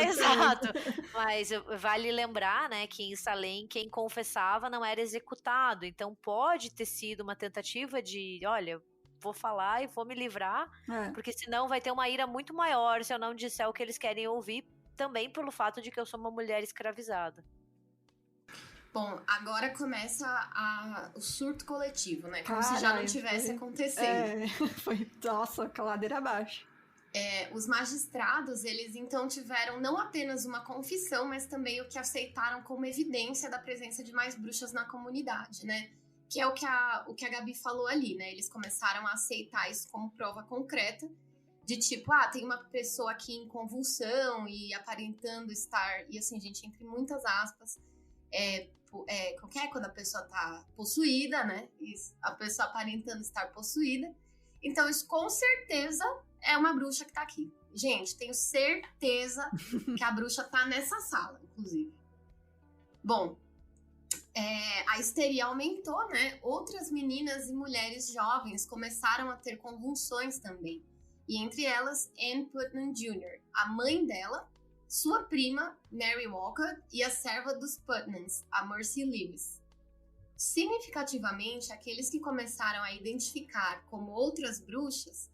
Exato. Mas vale lembrar, né, que em Salem quem confessava não era executado. Então pode ter sido uma tentativa de, olha, vou falar e vou me livrar, porque senão vai ter uma ira muito maior se eu não disser o que eles querem ouvir, também pelo fato de que eu sou uma mulher escravizada. Bom, agora começa o surto coletivo, né? Como se já não tivesse acontecendo. Foi, nossa, caladeira abaixo. Os magistrados, eles então tiveram não apenas uma confissão, mas também o que aceitaram como evidência da presença de mais bruxas na comunidade, né? Que é o que a Gabi falou ali, né? Eles começaram a aceitar isso como prova concreta, de tipo, tem uma pessoa aqui em convulsão e aparentando estar, e assim, gente, entre muitas aspas, quando a pessoa tá possuída, né? Isso, a pessoa aparentando estar possuída. Então, isso com certeza é uma bruxa que tá aqui. Gente, tenho certeza que a bruxa tá nessa sala, inclusive. Bom, a histeria aumentou, né? Outras meninas e mulheres jovens começaram a ter convulsões também. E entre elas, Anne Putnam Jr., a mãe dela, sua prima, Mary Walker, e a serva dos Putnams, a Mercy Lewis. Significativamente, aqueles que começaram a identificar como outras bruxas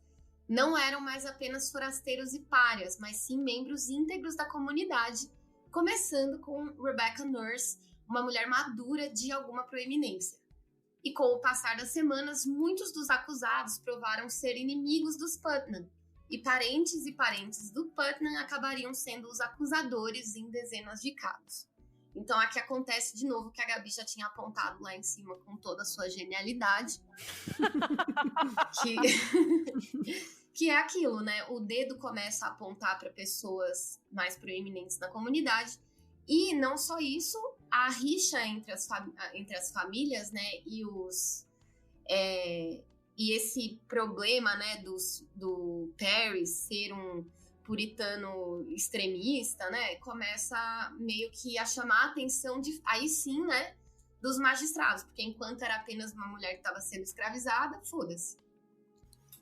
não eram mais apenas forasteiros e párias, mas sim membros íntegros da comunidade, começando com Rebecca Nurse, uma mulher madura de alguma proeminência. E com o passar das semanas, muitos dos acusados provaram ser inimigos dos Putnam, e parentes do Putnam acabariam sendo os acusadores em dezenas de casos. Então aqui acontece de novo o que a Gabi já tinha apontado lá em cima com toda a sua genialidade. que é aquilo, né? O dedo começa a apontar para pessoas mais proeminentes na comunidade. E não só isso, a rixa entre as famílias, né? E esse problema, né, do Perry ser um puritano extremista, né, começa meio que a chamar a atenção, aí sim, né, dos magistrados, porque enquanto era apenas uma mulher que estava sendo escravizada, foda-se.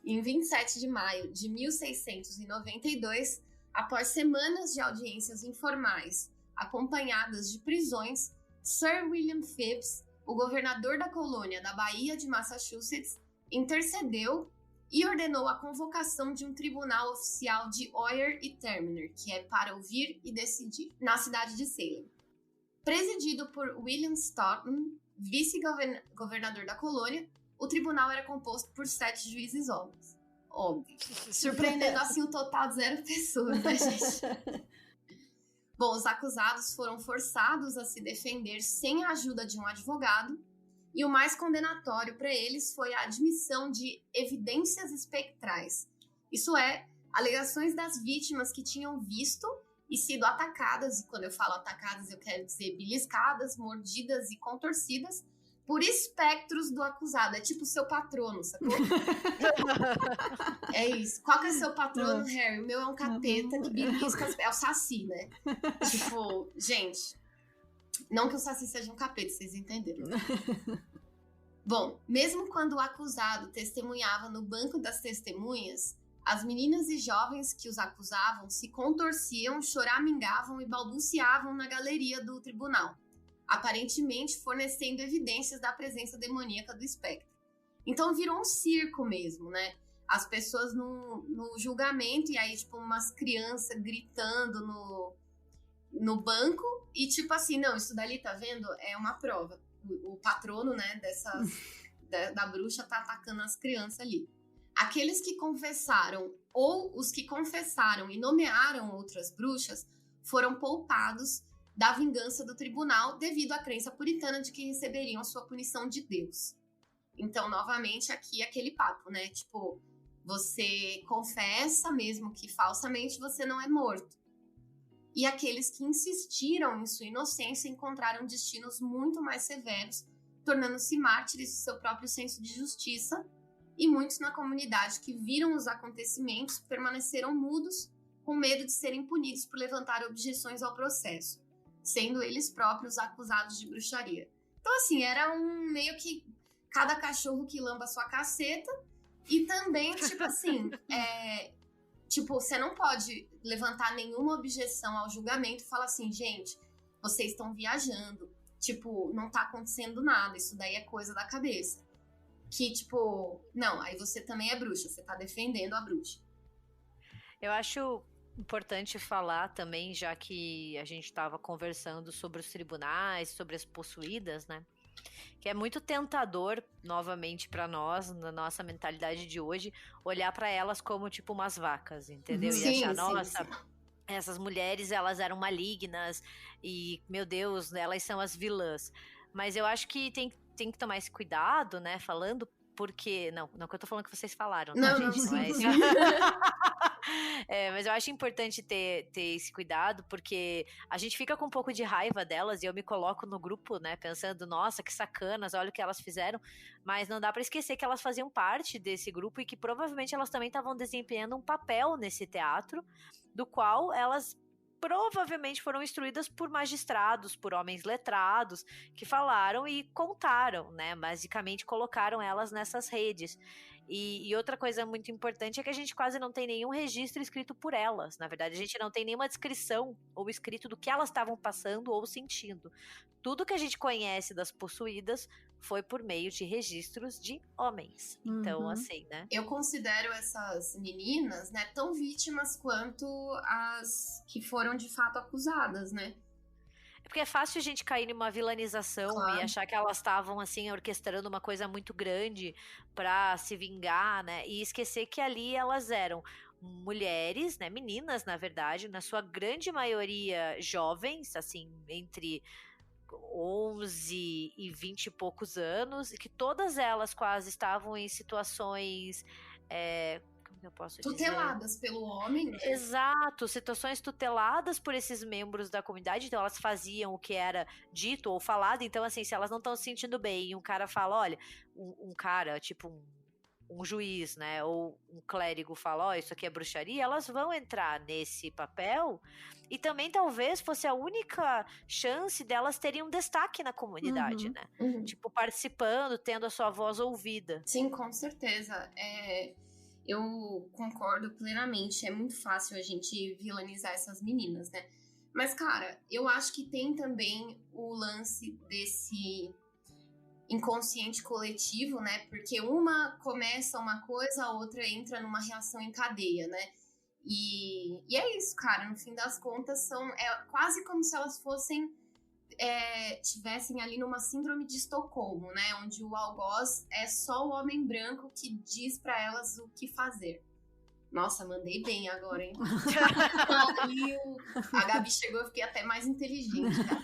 Em 27 de maio de 1692, após semanas de audiências informais, acompanhadas de prisões, Sir William Phips, o governador da colônia da Baía de Massachusetts, intercedeu e ordenou a convocação de um tribunal oficial de Oyer e Terminer, que é para ouvir e decidir, na cidade de Salem. Presidido por William Stoughton, vice-governador da colônia, o tribunal era composto por 7 juízes homens. Óbvio. Surpreendendo assim o total de 0 pessoas, né, gente? Bom, os acusados foram forçados a se defender sem a ajuda de um advogado, e o mais condenatório para eles foi a admissão de evidências espectrais. Isso é, alegações das vítimas que tinham visto e sido atacadas, e quando eu falo atacadas eu quero dizer beliscadas, mordidas e contorcidas, por espectros do acusado. É tipo seu patrono, sacou? É isso. Qual que é seu patrono, Harry? O meu é um capeta que belisca... É o Saci, né? Tipo, gente... Não que o Saci seja um capeta, vocês entenderam. Bom, mesmo quando o acusado testemunhava no banco das testemunhas, as meninas e jovens que os acusavam se contorciam, choramingavam e balbuciavam na galeria do tribunal, aparentemente fornecendo evidências da presença demoníaca do espectro. Então virou um circo mesmo, né? As pessoas no julgamento, e aí tipo umas crianças gritando no banco, e tipo assim, não, isso dali, tá vendo? É uma prova. O patrono, né, da bruxa tá atacando as crianças ali. Aqueles que confessaram, ou os que confessaram e nomearam outras bruxas, foram poupados da vingança do tribunal devido à crença puritana de que receberiam sua punição de Deus. Então, novamente, aqui aquele papo, né? Tipo, você confessa, mesmo que falsamente, você não é morto. E aqueles que insistiram em sua inocência encontraram destinos muito mais severos, tornando-se mártires de seu próprio senso de justiça, e muitos na comunidade que viram os acontecimentos permaneceram mudos, com medo de serem punidos por levantar objeções ao processo, sendo eles próprios acusados de bruxaria. Então, assim, era um meio que cada cachorro que lamba sua caceta, e também, tipo assim, tipo, você não pode levantar nenhuma objeção ao julgamento e falar assim, gente, vocês estão viajando. Tipo, não tá acontecendo nada, isso daí é coisa da cabeça. Que, tipo, não, aí você também é bruxa, você tá defendendo a bruxa. Eu acho importante falar também, já que a gente estava conversando sobre os tribunais, sobre as possuídas, né? Que é muito tentador, novamente, para nós, na nossa mentalidade de hoje, olhar para elas como, tipo, umas vacas, entendeu? Sim, e achar, sim, nossa, sim. essas mulheres, elas eram malignas e, meu Deus, elas são as vilãs. Mas eu acho que tem que tomar esse cuidado, né, falando, porque... Não que eu tô falando que vocês falaram, tá, Não, gente? não, Não é sim, isso. sim. Mas eu acho importante ter esse cuidado, porque a gente fica com um pouco de raiva delas, e eu me coloco no grupo, né, pensando, nossa, que sacanas, olha o que elas fizeram, mas não dá pra esquecer que elas faziam parte desse grupo e que provavelmente elas também estavam desempenhando um papel nesse teatro, do qual elas provavelmente foram instruídas por magistrados, por homens letrados, que falaram e contaram, né? Basicamente colocaram elas nessas redes. E outra coisa muito importante é que a gente quase não tem nenhum registro escrito por elas. Na verdade, a gente não tem nenhuma descrição ou escrito do que elas estavam passando ou sentindo. Tudo que a gente conhece das possuídas foi por meio de registros de homens. Então, assim, né? Eu considero essas meninas, né, tão vítimas quanto as que foram de fato acusadas, né? Porque é fácil a gente cair numa vilanização Claro. e achar que elas estavam, assim, orquestrando uma coisa muito grande pra se vingar, né? E esquecer que ali elas eram mulheres, né? Meninas, na verdade, na sua grande maioria jovens, assim, entre 11 e 20 e poucos anos, e que todas elas quase estavam em situações... como eu posso dizer? Tuteladas pelo homem, né? Exato, situações tuteladas por esses membros da comunidade, então elas faziam o que era dito ou falado, então assim, se elas não estão se sentindo bem e um cara fala, olha, um cara, tipo um juiz, né, ou um clérigo fala, ó, isso aqui é bruxaria, elas vão entrar nesse papel e também talvez fosse a única chance delas terem um destaque na comunidade, né, tipo participando, tendo a sua voz ouvida. Sim, com certeza, eu concordo plenamente, é muito fácil a gente vilanizar essas meninas, né? Mas, cara, eu acho que tem também o lance desse inconsciente coletivo, né? Porque uma começa uma coisa, a outra entra numa reação em cadeia, né? E é isso, cara, no fim das contas é quase como se elas fossem... tivessem ali numa síndrome de Estocolmo, né? Onde o algoz é só o homem branco que diz pra elas o que fazer. Nossa, mandei bem agora, hein? A Gabi chegou, eu fiquei até mais inteligente, cara.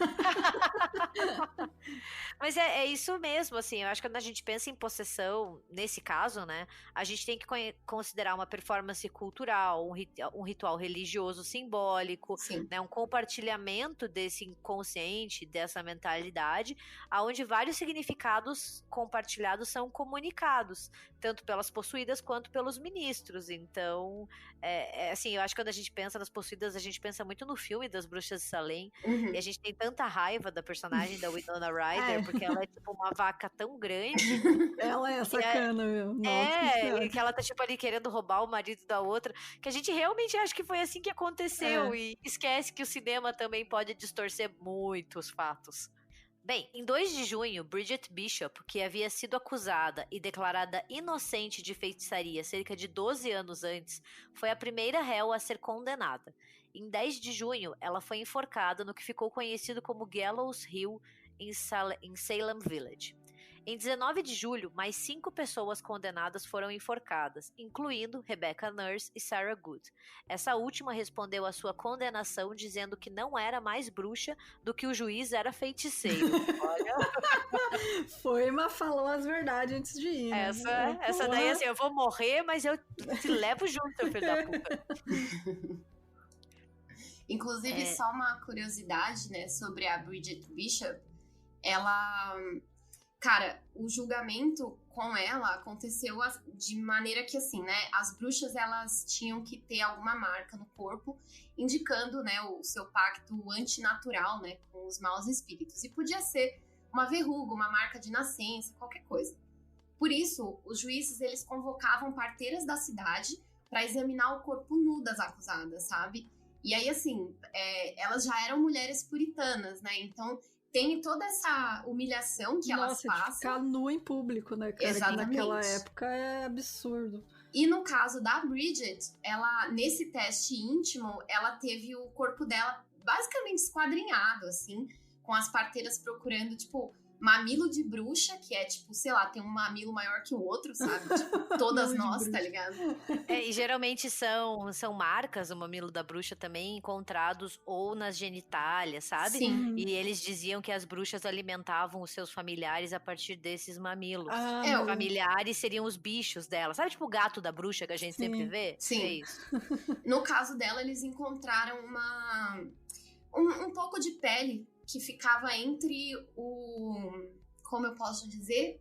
Mas é isso mesmo, assim, eu acho que quando a gente pensa em possessão, nesse caso, né, a gente tem que considerar uma performance cultural, um ritual religioso simbólico, né, um compartilhamento desse inconsciente, dessa mentalidade, aonde vários significados compartilhados são comunicados, tanto pelas possuídas quanto pelos ministros. Então, assim, eu acho que quando a gente pensa nas possuídas, a gente pensa muito no filme das Bruxas de Salem, e a gente tem tanta raiva da personagem da Winona Ryder, porque ela é tipo uma vaca tão grande. Ela é sacana, meu. Nossa, e que ela tá tipo ali querendo roubar o marido da outra, que a gente realmente acha que foi assim que aconteceu, e esquece que o cinema também pode distorcer muitos fatos. Bem, em 2 de junho, Bridget Bishop, que havia sido acusada e declarada inocente de feitiçaria cerca de 12 anos antes, foi a primeira réu a ser condenada. Em 10 de junho, ela foi enforcada no que ficou conhecido como Gallows Hill, em Salem Village. Em 19 de julho, mais 5 pessoas condenadas foram enforcadas, incluindo Rebecca Nurse e Sarah Good. Essa última respondeu à sua condenação dizendo que não era mais bruxa do que o juiz era feiticeiro. Olha. Foi, mas falou as verdades antes de ir. Né? Essa daí, assim, eu vou morrer, mas eu te levo junto, filho da puta. Inclusive, só uma curiosidade, né, sobre a Bridget Bishop, ela... Cara, o julgamento com ela aconteceu de maneira que, assim, né, as bruxas, elas tinham que ter alguma marca no corpo, indicando, né, o seu pacto antinatural, né, com os maus espíritos. E podia ser uma verruga, uma marca de nascença, qualquer coisa. Por isso, os juízes, eles convocavam parteiras da cidade, para examinar o corpo nu das acusadas, sabe? E aí, assim, elas já eram mulheres puritanas, né? Então, tem toda essa humilhação que elas passam. De ficar nu em público, né, cara? Exatamente. Que naquela época é absurdo. E no caso da Bridget, ela, nesse teste íntimo, ela teve o corpo dela basicamente esquadrinhado, assim, com as parteiras procurando, tipo, mamilo de bruxa, que é, tipo, sei lá, tem um mamilo maior que o outro, sabe? Tipo, todas nós, tá ligado? E geralmente são marcas, o mamilo da bruxa também, encontrados ou nas genitálias, sabe? Sim. E eles diziam que as bruxas alimentavam os seus familiares a partir desses mamilos. Os familiares seriam os bichos dela. Sabe, tipo o gato da bruxa que a gente sempre vê? Sim. É isso. No caso dela, eles encontraram um pouco de pele que ficava entre como eu posso dizer,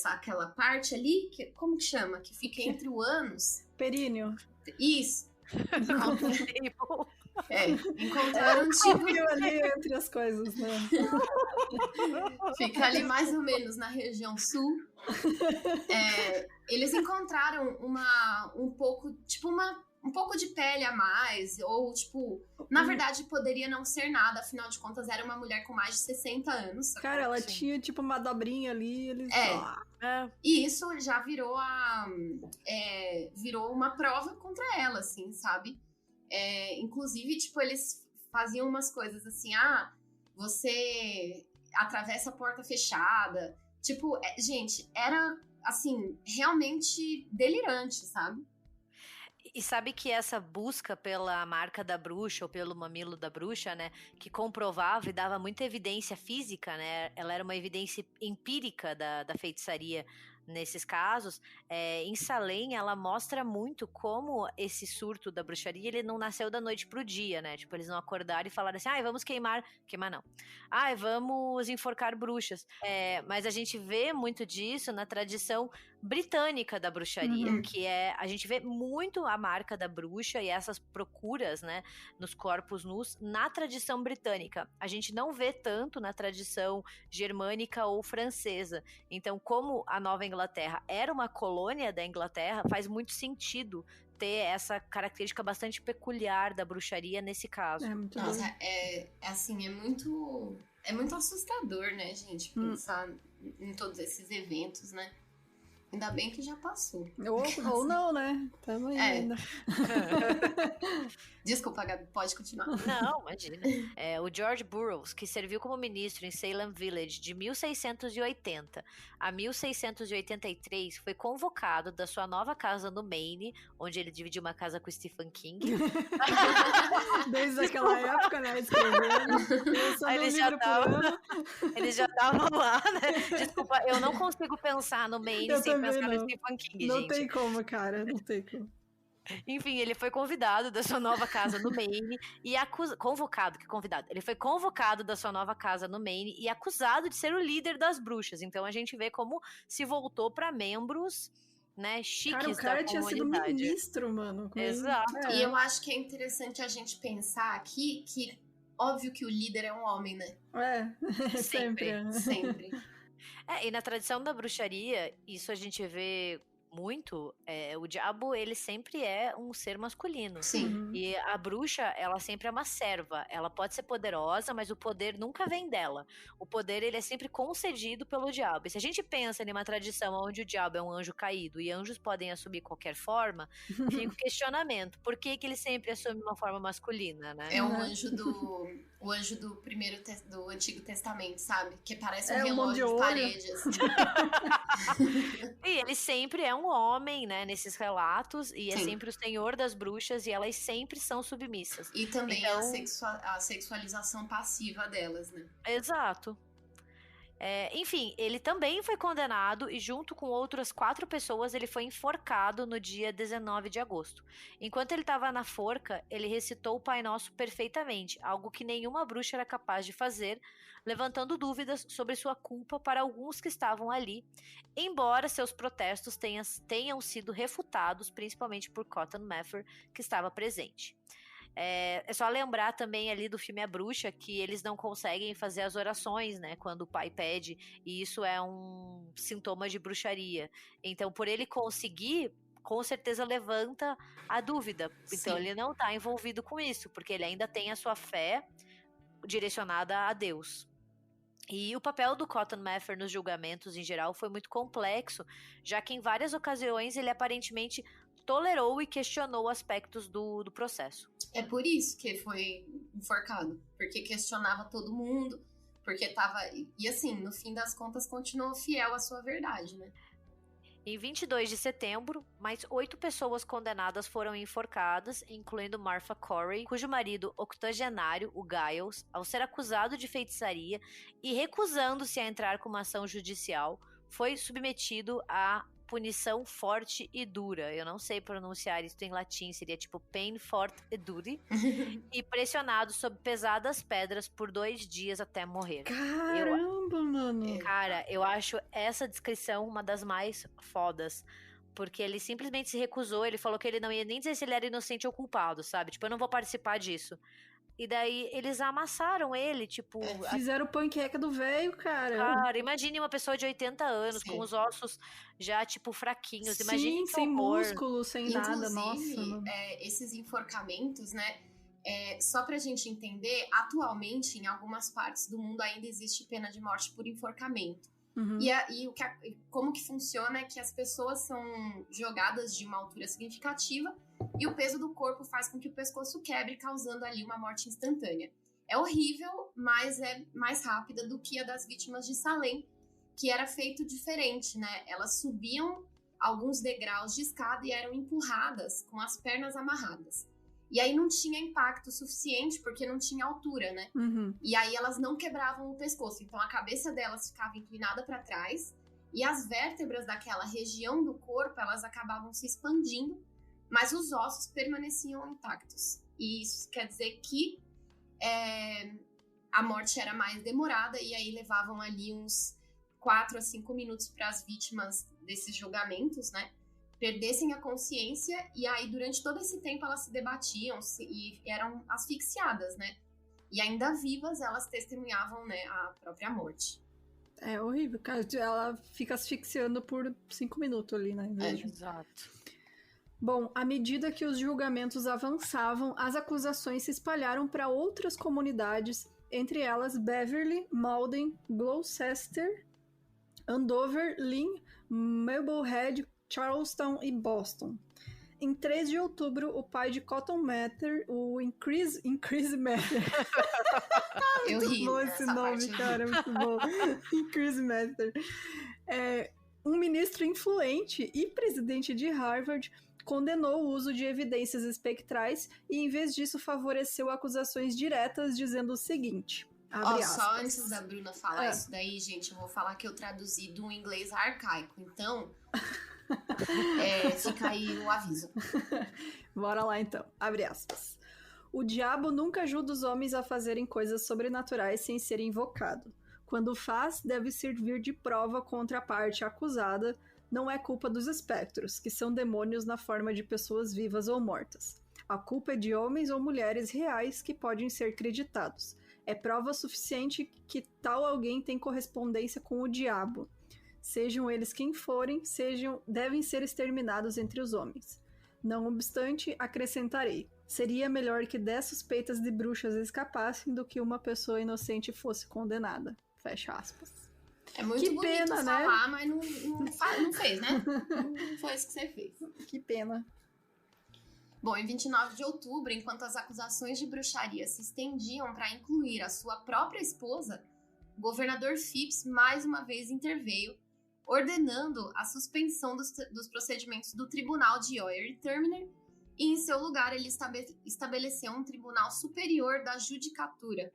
aquela parte ali, como que chama? Que fica entre o ânus. Períneo. Isso. Encontraram tipo ali entre as coisas, né? Fica ali mais ou menos na região sul. Eles encontraram um pouco de pele a mais, ou, tipo, na verdade, poderia não ser nada, afinal de contas, era uma mulher com mais de 60 anos. Cara, ela tinha, tipo, uma dobrinha ali, eles... E isso já virou uma prova contra ela, assim, sabe? Inclusive, tipo, eles faziam umas coisas assim, você atravessa a porta fechada. Tipo, gente, era, assim, realmente delirante, sabe? E sabe que essa busca pela marca da bruxa ou pelo mamilo da bruxa, né, que comprovava e dava muita evidência física, né, ela era uma evidência empírica da feitiçaria nesses casos, em Salem ela mostra muito como esse surto da bruxaria, ele não nasceu da noite pro dia, né, tipo, eles não acordaram e falaram assim, vamos queimar não, vamos enforcar bruxas, mas a gente vê muito disso na tradição britânica da bruxaria, que a gente vê muito a marca da bruxa e essas procuras, né, nos corpos nus na tradição britânica. A gente não vê tanto na tradição germânica ou francesa. Então, como a Nova Inglaterra era uma colônia da Inglaterra, faz muito sentido ter essa característica bastante peculiar da bruxaria nesse caso. Nossa, é muito assustador, né, gente, pensar em todos esses eventos, né? Ainda bem que já passou. Ou não, né? Tamo aí ainda. Desculpa, Gabi, pode continuar. Não, imagina. O George Burroughs, que serviu como ministro em Salem Village de 1680 a 1683, foi convocado da sua nova casa no Maine, onde ele dividiu uma casa com Stephen King. Desde aquela época, né? Escrevendo. Eles já estavam lá, né? Desculpa, eu não consigo pensar no Maine sem pensar no Stephen King, não gente. Tem como, cara, não tem como. Enfim, ele foi convidado da sua nova casa no Maine e ele foi convocado da sua nova casa no Maine e acusado de ser o líder das bruxas. Então a gente vê como se voltou para membros, né, chiques da comunidade. Cara, o cara tinha sido ministro, mano. Exato. E eu acho que é interessante a gente pensar aqui que óbvio que o líder é um homem, né? Sempre. E na tradição da bruxaria, isso a gente vê muito, o diabo, ele sempre é um ser masculino. Sim. E a bruxa, ela sempre é uma serva. Ela pode ser poderosa, mas o poder nunca vem dela. O poder, ele é sempre concedido pelo diabo. E se a gente pensa em uma tradição onde o diabo é um anjo caído e anjos podem assumir qualquer forma, fica o questionamento. Por que ele sempre assume uma forma masculina, né? É o anjo do do Antigo Testamento, sabe? Que parece um relógio de parede, assim. E ele sempre é um homem, né, nesses relatos, e é sempre o senhor das bruxas, e elas sempre são submissas. E também a sexualização passiva delas, né? Exato. Enfim, ele também foi condenado e junto com outras 4 pessoas ele foi enforcado no dia 19 de agosto. Enquanto ele estava na forca, ele recitou o Pai Nosso perfeitamente, algo que nenhuma bruxa era capaz de fazer, levantando dúvidas sobre sua culpa para alguns que estavam ali, embora seus protestos tenham sido refutados, principalmente por Cotton Mather, que estava presente. É só lembrar também ali do filme A Bruxa que eles não conseguem fazer as orações, né, quando o pai pede, e isso é um sintoma de bruxaria. Então, por ele conseguir com certeza levanta a dúvida. Então Sim. ele não está envolvido com isso, porque ele ainda tem a sua fé direcionada a Deus. E o papel do Cotton Mather nos julgamentos em geral foi muito complexo, já que em várias ocasiões ele aparentemente tolerou e questionou aspectos do processo. É por isso que foi enforcado, porque questionava todo mundo, porque tava... E assim, no fim das contas, continuou fiel à sua verdade, né? Em 22 de setembro, mais 8 pessoas condenadas foram enforcadas, incluindo Martha Corey, cujo marido octogenário, o Giles, ao ser acusado de feitiçaria e recusando-se a entrar com uma ação judicial, foi submetido a punição forte e dura. Eu não sei pronunciar isso em latim, seria tipo pain forte e dure. E pressionado sob pesadas pedras por 2 dias até morrer. Caramba, mano! Cara, eu acho essa descrição uma das mais fodas. Porque ele simplesmente se recusou, ele falou que ele não ia nem dizer se ele era inocente ou culpado, sabe? Tipo, eu não vou participar disso. E daí eles amassaram ele, tipo... Fizeram panqueca do velho, cara. Cara, imagine uma pessoa de 80 anos, Sim. com os ossos já, tipo, fraquinhos. Sim, Imagine sem horror. músculo, sem nada, nossa. Mano. Esses enforcamentos, né? Só pra gente entender, atualmente, em algumas partes do mundo ainda existe pena de morte por enforcamento. Uhum. Como que funciona é que as pessoas são jogadas de uma altura significativa e o peso do corpo faz com que o pescoço quebre, causando ali uma morte instantânea. É horrível, mas é mais rápida do que a das vítimas de Salem, que era feito diferente, né? Elas subiam alguns degraus de escada e eram empurradas com as pernas amarradas. E aí não tinha impacto suficiente, porque não tinha altura, né? Uhum. E aí elas não quebravam o pescoço. Então a cabeça delas ficava inclinada para trás e as vértebras daquela região do corpo, elas acabavam se expandindo, mas os ossos permaneciam intactos. E isso quer dizer que a morte era mais demorada e aí levavam ali uns 4 a 5 minutos para as vítimas desses julgamentos, né? Perdessem a consciência, e aí durante todo esse tempo elas se debatiam e eram asfixiadas, né? E ainda vivas elas testemunhavam, né, a própria morte. É horrível, cara. Ela fica asfixiando por 5 minutos ali, né? Exato. Bom, à medida que os julgamentos avançavam, as acusações se espalharam para outras comunidades, entre elas Beverly, Malden, Gloucester, Andover, Lynn, Marblehead, Charlestown e Boston. Em 3 de outubro, o pai de Cotton Mather, o Increase Mather. Eu ri bom esse nome, cara, muito bom. Increase Mather. Um ministro influente e presidente de Harvard condenou o uso de evidências espectrais e, em vez disso, favoreceu acusações diretas, dizendo o seguinte... Só antes da Bruna falar isso daí, gente, eu vou falar que eu traduzi do inglês arcaico. Então... fica aí o aviso. Bora lá então, abre aspas. O diabo nunca ajuda os homens a fazerem coisas sobrenaturais sem ser invocado. Quando faz, deve servir de prova contra a parte acusada. Não é culpa dos espectros, que são demônios na forma de pessoas vivas ou mortas. A culpa é de homens ou mulheres reais que podem ser creditados. É prova suficiente que tal alguém tem correspondência com o diabo. Sejam eles quem forem, devem ser exterminados entre os homens. Não obstante, acrescentarei, seria melhor que 10 suspeitas de bruxas escapassem do que uma pessoa inocente fosse condenada. Fecha aspas. É muito que bonito pena, falar, né? mas não fez, né? Não foi isso que você fez. Que pena. Bom, em 29 de outubro, enquanto as acusações de bruxaria se estendiam para incluir a sua própria esposa, o governador Phipps mais uma vez interveio, ordenando a suspensão dos procedimentos do tribunal de Oyer e Terminer, e em seu lugar ele estabeleceu um tribunal superior da judicatura,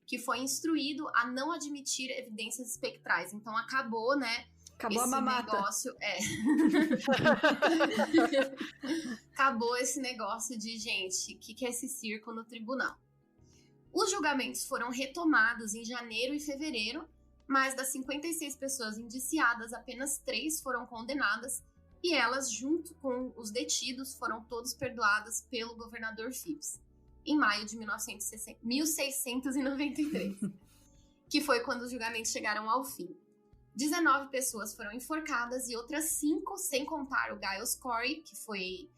que foi instruído a não admitir evidências espectrais. Então acabou, né? Acabou a mamata. Negócio, acabou esse negócio de, gente, o que é esse circo no tribunal? Os julgamentos foram retomados em janeiro e fevereiro, mas das 56 pessoas indiciadas, apenas 3 foram condenadas, e elas, junto com os detidos, foram todos perdoadas pelo governador Phipps, em maio de 1693, que foi quando os julgamentos chegaram ao fim. 19 pessoas foram enforcadas e outras 5, sem contar o Giles Corey, que foi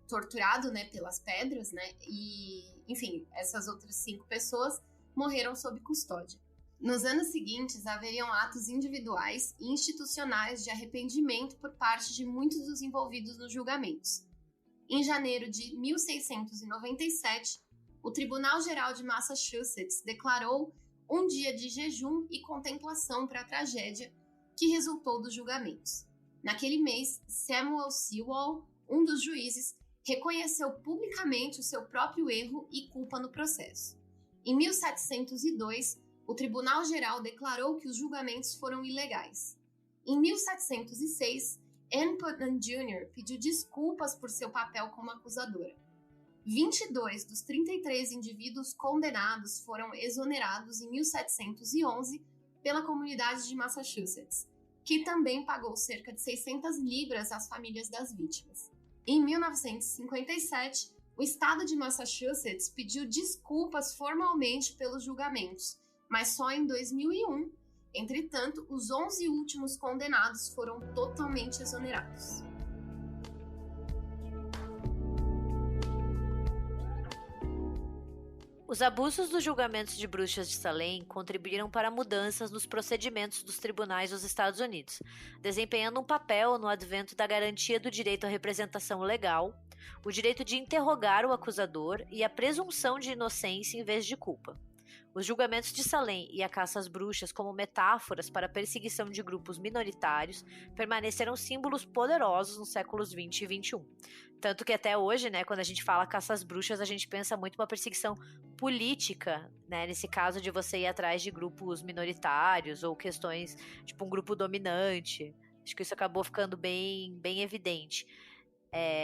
torturado, né, pelas pedras, né? E, enfim, essas outras 5 pessoas morreram sob custódia. Nos anos seguintes, haveriam atos individuais e institucionais de arrependimento por parte de muitos dos envolvidos nos julgamentos. Em janeiro de 1697, o Tribunal Geral de Massachusetts declarou um dia de jejum e contemplação para a tragédia que resultou dos julgamentos. Naquele mês, Samuel Sewall, um dos juízes, reconheceu publicamente o seu próprio erro e culpa no processo. Em 1702, o Tribunal Geral declarou que os julgamentos foram ilegais. Em 1706, Anne Putnam Jr. pediu desculpas por seu papel como acusadora. 22 dos 33 indivíduos condenados foram exonerados em 1711 pela comunidade de Massachusetts, que também pagou cerca de 600 libras às famílias das vítimas. Em 1957, o estado de Massachusetts pediu desculpas formalmente pelos julgamentos, mas só em 2001. Entretanto, os 11 últimos condenados foram totalmente exonerados. Os abusos dos julgamentos de bruxas de Salem contribuíram para mudanças nos procedimentos dos tribunais dos Estados Unidos, desempenhando um papel no advento da garantia do direito à representação legal, o direito de interrogar o acusador e a presunção de inocência em vez de culpa. Os julgamentos de Salem e a caça às bruxas como metáforas para a perseguição de grupos minoritários permaneceram símbolos poderosos nos séculos 20 e 21. Tanto que até hoje, né, quando a gente fala caça às bruxas, a gente pensa muito uma perseguição política, né, nesse caso de você ir atrás de grupos minoritários ou questões, tipo um grupo dominante. Acho que isso acabou ficando bem evidente.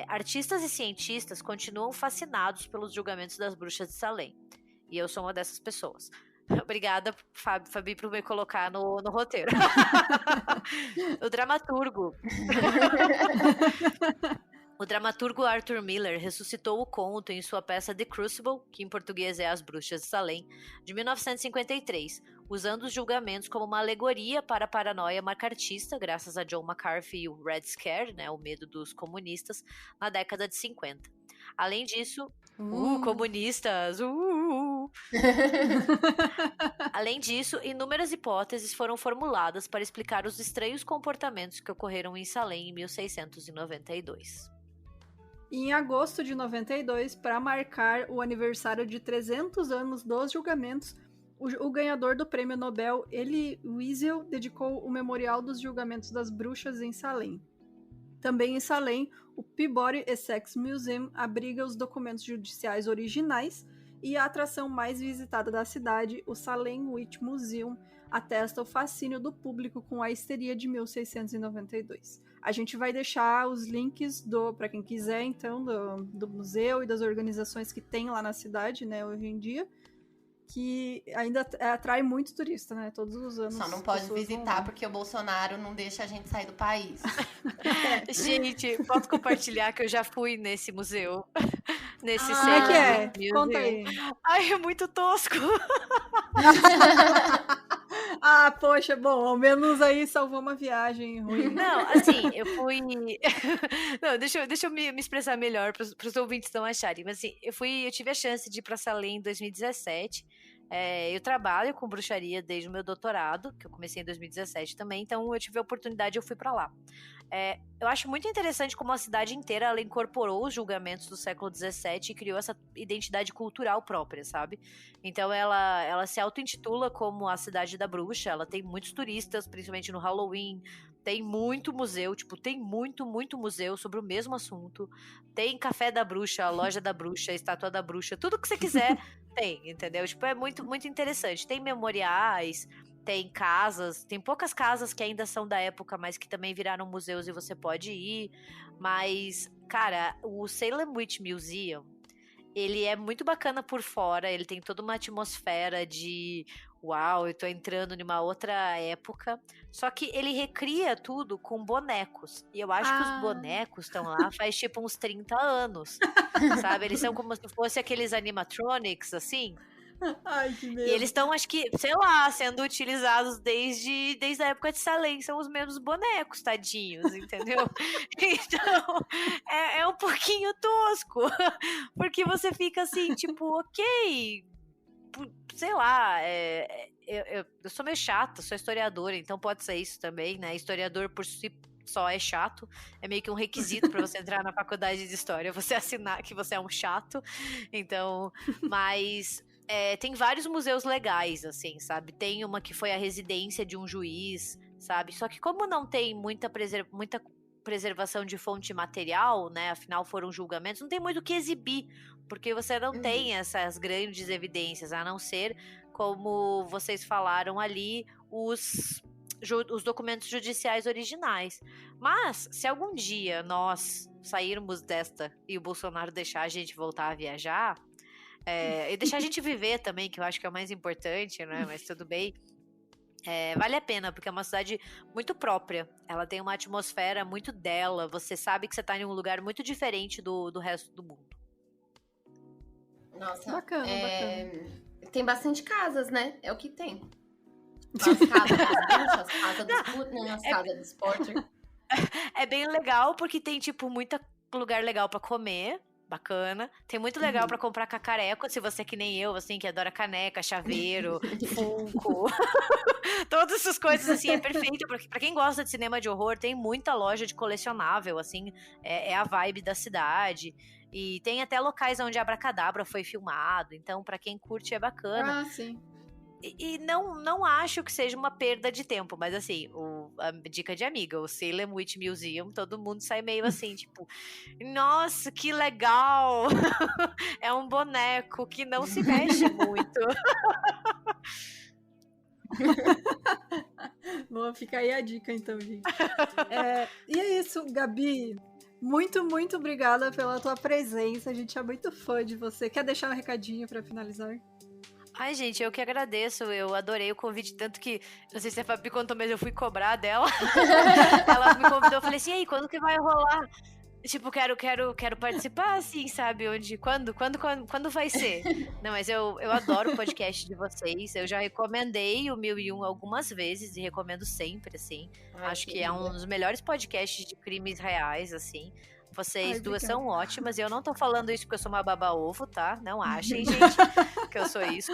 Artistas e cientistas continuam fascinados pelos julgamentos das bruxas de Salem. E eu sou uma dessas pessoas. Obrigada, Fabi, por me colocar no roteiro. O dramaturgo Arthur Miller ressuscitou o conto em sua peça The Crucible, que em português é As Bruxas de Salem, de 1953, usando os julgamentos como uma alegoria para a paranoia macartista, graças a John McCarthy e o Red Scare, né, o medo dos comunistas, na década de 50. Além disso, comunistas! Além disso, inúmeras hipóteses foram formuladas para explicar os estranhos comportamentos que ocorreram em Salem em 1692. Em agosto de 92, para marcar o aniversário de 300 anos dos julgamentos, o ganhador do prêmio Nobel, Elie Wiesel, dedicou o Memorial dos Julgamentos das Bruxas em Salem. Também em Salem, o Peabody Essex Museum abriga os documentos judiciais originais e a atração mais visitada da cidade, o Salem Witch Museum, atesta o fascínio do público com a histeria de 1692. A gente vai deixar os links para quem quiser, então, do museu e das organizações que tem lá na cidade, né, hoje em dia, que ainda atrai muito turista, né? Todos os anos. Só não pode visitar porque o Bolsonaro não deixa a gente sair do país. Gente, posso compartilhar que eu já fui nesse museu? Nesse como é que é? Museu. Conta aí. Ai, é muito tosco. Poxa, bom, ao menos aí salvou uma viagem ruim. Não, assim, eu fui... Não, deixa eu me expressar melhor para os ouvintes não acharem. Mas assim, eu tive a chance de ir para Salem em 2017. Eu trabalho com bruxaria desde o meu doutorado, que eu comecei em 2017 também, então eu tive a oportunidade e eu fui para lá. Eu acho muito interessante como a cidade inteira ela incorporou os julgamentos do século XVII e criou essa identidade cultural própria, sabe? Então ela se auto-intitula como a cidade da bruxa, ela tem muitos turistas, principalmente no Halloween, tem muito museu, tem muito museu sobre o mesmo assunto, tem café da bruxa, a loja da bruxa, a estátua da bruxa, tudo que você quiser tem, entendeu? É muito interessante, tem memoriais, tem casas, tem poucas casas que ainda são da época, mas que também viraram museus e você pode ir. Mas, cara, o Salem Witch Museum, ele é muito bacana por fora, ele tem toda uma atmosfera de uau, eu tô entrando numa outra época. Só que ele recria tudo com bonecos. E eu acho que os bonecos estão lá faz uns 30 anos, sabe? Eles são como se fossem aqueles animatronics, assim. Ai, que medo. E eles estão, acho que, sei lá, sendo utilizados desde a época de Salem. São os mesmos bonecos, tadinhos, entendeu? Então, é um pouquinho tosco. Porque você fica assim, tipo, ok, sei lá, eu sou meio chata, sou historiadora, então pode ser isso também, né? Historiador por si só é chato, é meio que um requisito para você entrar na faculdade de história, você assinar que você é um chato. Museus mas tem vários museus legais, assim, sabe? Tem uma que foi a residência de um juiz, sabe? Só que como não tem muita preservação de fonte material, né? Afinal foram julgamentos, não tem muito o que exibir, porque você não tem essas grandes evidências, a não ser, como vocês falaram ali, os documentos judiciais originais. Mas, se algum dia nós sairmos desta e o Bolsonaro deixar a gente voltar a viajar, e deixar a gente viver também, que eu acho que é o mais importante, né? Mas tudo bem. Vale a pena, porque é uma cidade muito própria. Ela tem uma atmosfera muito dela. Você sabe que você tá em um lugar muito diferente do resto do mundo. Nossa, bacana. Tem bastante casas, né? É o que tem. As casas das bruxas, as casas dos Putnam, as casas dos Potter. É bem legal, porque tem, tipo, muito lugar legal pra comer. Bacana. Tem muito legal pra comprar cacareco, se você é que nem eu, assim, que adora caneca, chaveiro, Funko. Todas essas coisas, assim, é perfeito. Pra quem gosta de cinema de horror, tem muita loja de colecionável, assim, é a vibe da cidade. E tem até locais onde Abracadabra foi filmado, então pra quem curte é bacana. Ah, sim. E não acho que seja uma perda de tempo, mas assim, a dica de amiga, o Salem Witch Museum, todo mundo sai meio assim, tipo, nossa, que legal! É um boneco que não se mexe muito. Bom, fica aí a dica então, gente. E é isso, Gabi. Muito, muito obrigada pela tua presença. A gente é muito fã de você. Quer deixar um recadinho pra finalizar? Ai, gente, eu que agradeço. Eu adorei o convite, tanto que, não sei se a Fabi contou, mas eu fui cobrar dela. Ela me convidou, eu falei assim, e aí, quando que vai rolar? Tipo, quero participar, assim, sabe? Quando vai ser? Não, mas eu adoro o podcast de vocês. Eu já recomendei o 1001 algumas vezes e recomendo sempre, assim. Acho que é um dos melhores podcasts de crimes reais, assim. Vocês duas são ótimas, e eu não tô falando isso porque eu sou uma baba-ovo, tá? Não achem, gente, que eu sou isso.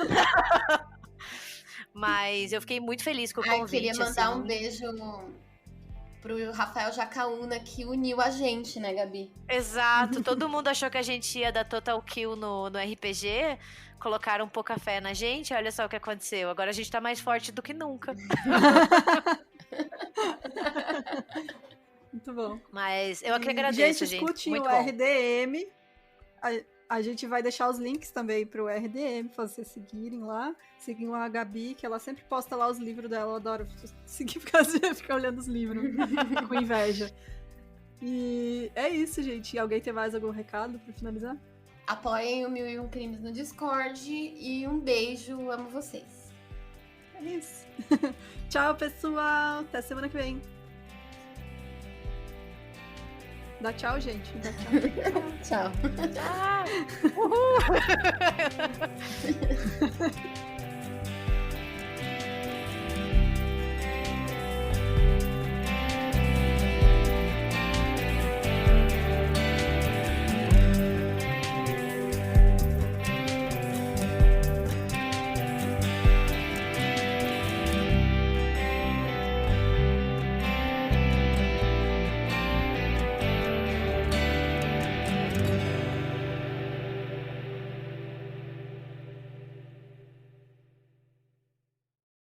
Mas eu fiquei muito feliz com o convite. Queria mandar assim. Um beijo pro Rafael Jacaúna, que uniu a gente, né, Gabi? Exato, todo mundo achou que a gente ia dar total kill no RPG, colocaram pouca fé na gente, olha só o que aconteceu. Agora a gente tá mais forte do que nunca. Muito bom. Mas eu que agradeço, gente. Escutem muito o bom. RDM. A gente vai deixar os links também pro RDM, pra vocês seguirem lá. Sigam a Gabi, que ela sempre posta lá os livros dela. Eu adoro seguir, ficar olhando os livros. Fico com inveja. E é isso, gente. Alguém tem mais algum recado pra finalizar? Apoiem o 1001 Crimes no Discord e um beijo, amo vocês. É isso. Tchau, pessoal. Até semana que vem. Dá tchau, gente. Dá tchau. Tchau. Ah, uhul.